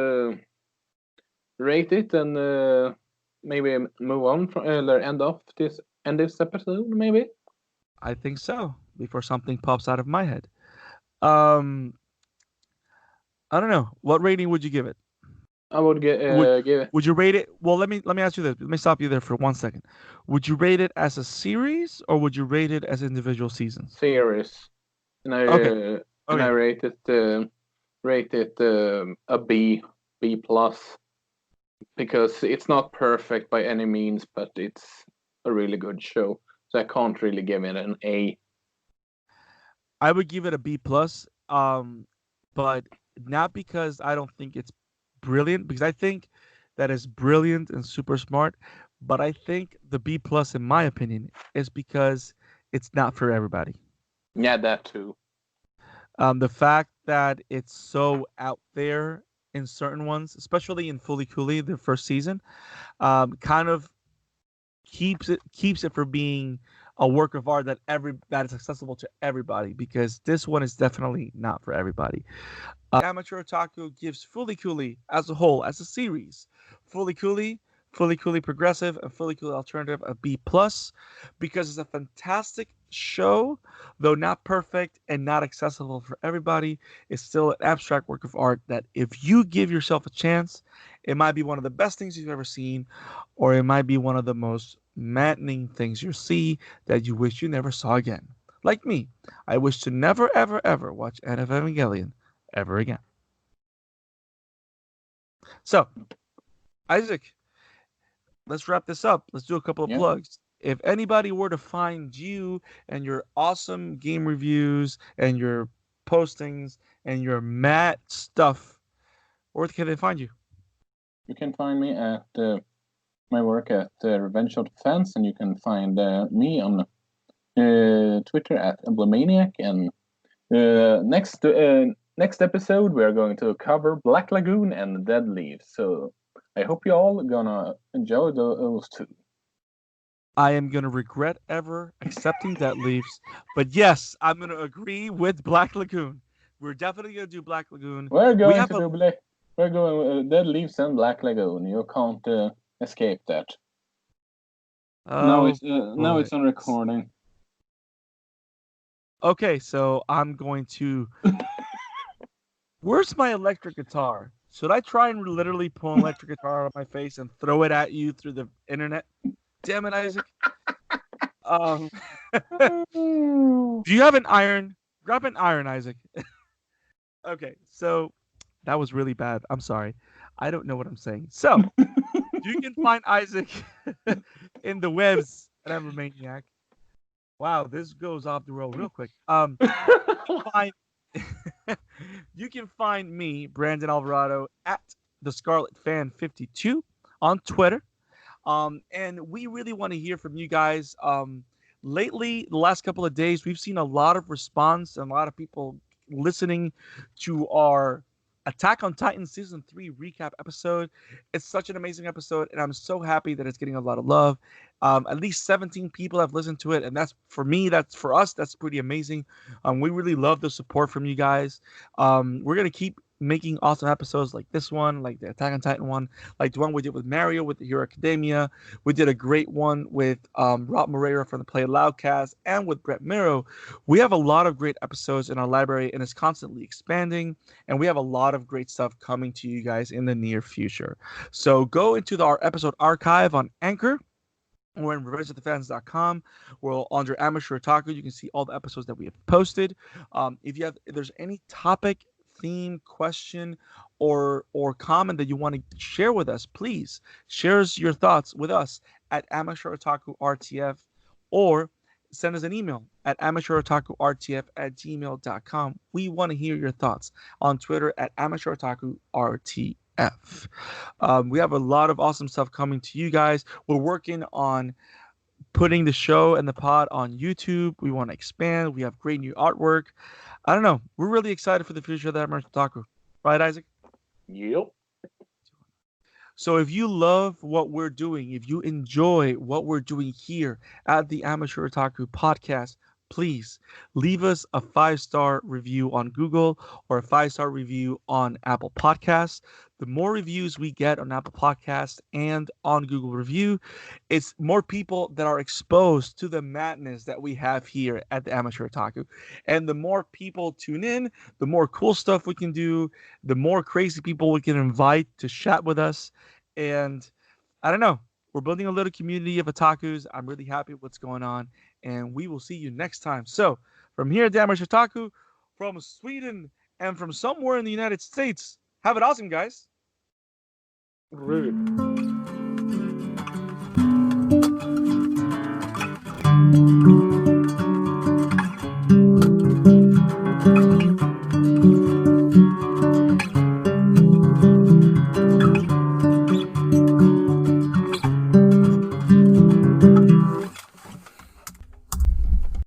rate it and maybe move on from or end this episode. Maybe I think so. Before something pops out of my head. Um, I don't know. What rating would you give it? I would Would give it would you rate it? Well, let me ask you this. Let me stop you there for 1 second. Would you rate it as a series or would you rate it as individual seasons? series, Okay. and I Okay. rate it a B plus because it's not perfect by any means, but it's a really good show. So I can't really give it an A. I would give it a B plus. But not because I don't think it's brilliant, because I think that is brilliant and super smart. But I think the B plus, in my opinion, is because it's not for everybody. Yeah, that too. The fact that it's so out there in certain ones, especially in Fully Cooley, the first season, kind of keeps it from being a work of art that is accessible to everybody, because this one is definitely not for everybody. Amateur Otaku gives Fully Cooley as a whole, as a series, Fully Cooley, Fully Cooley Progressive, and Fully Cooley Alternative a B plus, because it's a fantastic show, though not perfect and not accessible for everybody. It's still an abstract work of art that, if you give yourself a chance, it might be one of the best things you've ever seen, or it might be one of the most maddening things you'll see that you wish you never saw again. Like me, I wish to never, ever, ever watch End of Evangelion ever again. So, Isaac, let's wrap this up. Let's do a couple of Yeah. plugs. If anybody were to find you and your awesome game reviews and your postings and your mad stuff, where can they find you? You can find me at my work at Revenge of the Fans, and you can find me on Twitter at Emblemaniac, and next episode we are going to cover Black Lagoon and Dead Leaves. So I hope you all gonna enjoy those two. I am going to regret ever accepting Dead Leaves, but yes, I'm going to agree with Black Lagoon. We're definitely going to do Black Lagoon. We're going Dead Leaves and Black Lagoon. You can't escape that. Now it's on recording. Okay, so I'm going to. Where's my electric guitar? Should I try and literally pull an electric guitar out of my face and throw it at you through the internet? Damn it, Isaac. Do you have an iron? Grab an iron, Isaac. Okay, so that was really bad. I'm sorry. I don't know what I'm saying. So you can find Isaac in the webs at Emblemaniac. Wow, this goes off the road real quick. You can find me, Brandon Alvarado, at the Scarlet Fan 52 on Twitter. And we really want to hear from you guys. Lately, the last couple of days, we've seen a lot of response and a lot of people listening to our Attack on Titan Season 3 recap episode. It's such an amazing episode, and I'm so happy that it's getting a lot of love. At least 17 people have listened to it, and that's for me, that's for us, that's pretty amazing. We really love the support from you guys. We're going to keep making awesome episodes like this one, like the Attack on Titan one, like the one we did with Mario with the Hero Academia. We did a great one with Rob Moreira from the Play Loud cast and with Brett Miro. We have a lot of great episodes in our library, and it's constantly expanding, and we have a lot of great stuff coming to you guys in the near future. So go into our episode archive on Anchor. We're in revisitthefans.com. We're under Amateur Otaku. You can see all the episodes that we have posted. If there's any topic, theme, question, or comment that you want to share with us, please share your thoughts with us at Amateur Otaku RTF, or send us an email at amateurOtakuRTF@gmail.com. We want to hear your thoughts on Twitter at Amateur Otaku RTF. We have a lot of awesome stuff coming to you guys. We're working on putting the show and the pod on YouTube. We want to expand. We have great new artwork. I don't know. We're really excited for the future of the Amateur Otaku. Right, Isaac? Yep. So if you love what we're doing, if you enjoy what we're doing here at the Amateur Otaku Podcast, please leave us a 5-star review on Google or a 5-star review on Apple Podcasts. The more reviews we get on Apple Podcasts and on Google Review, it's more people that are exposed to the madness that we have here at the Amateur Otaku. And the more people tune in, the more cool stuff we can do, the more crazy people we can invite to chat with us. And I don't know. We're building a little community of otakus. I'm really happy with what's going on. And we will see you next time. So from here at the Amateur Otaku, from Sweden, and from somewhere in the United States, have it awesome, guys. Rude.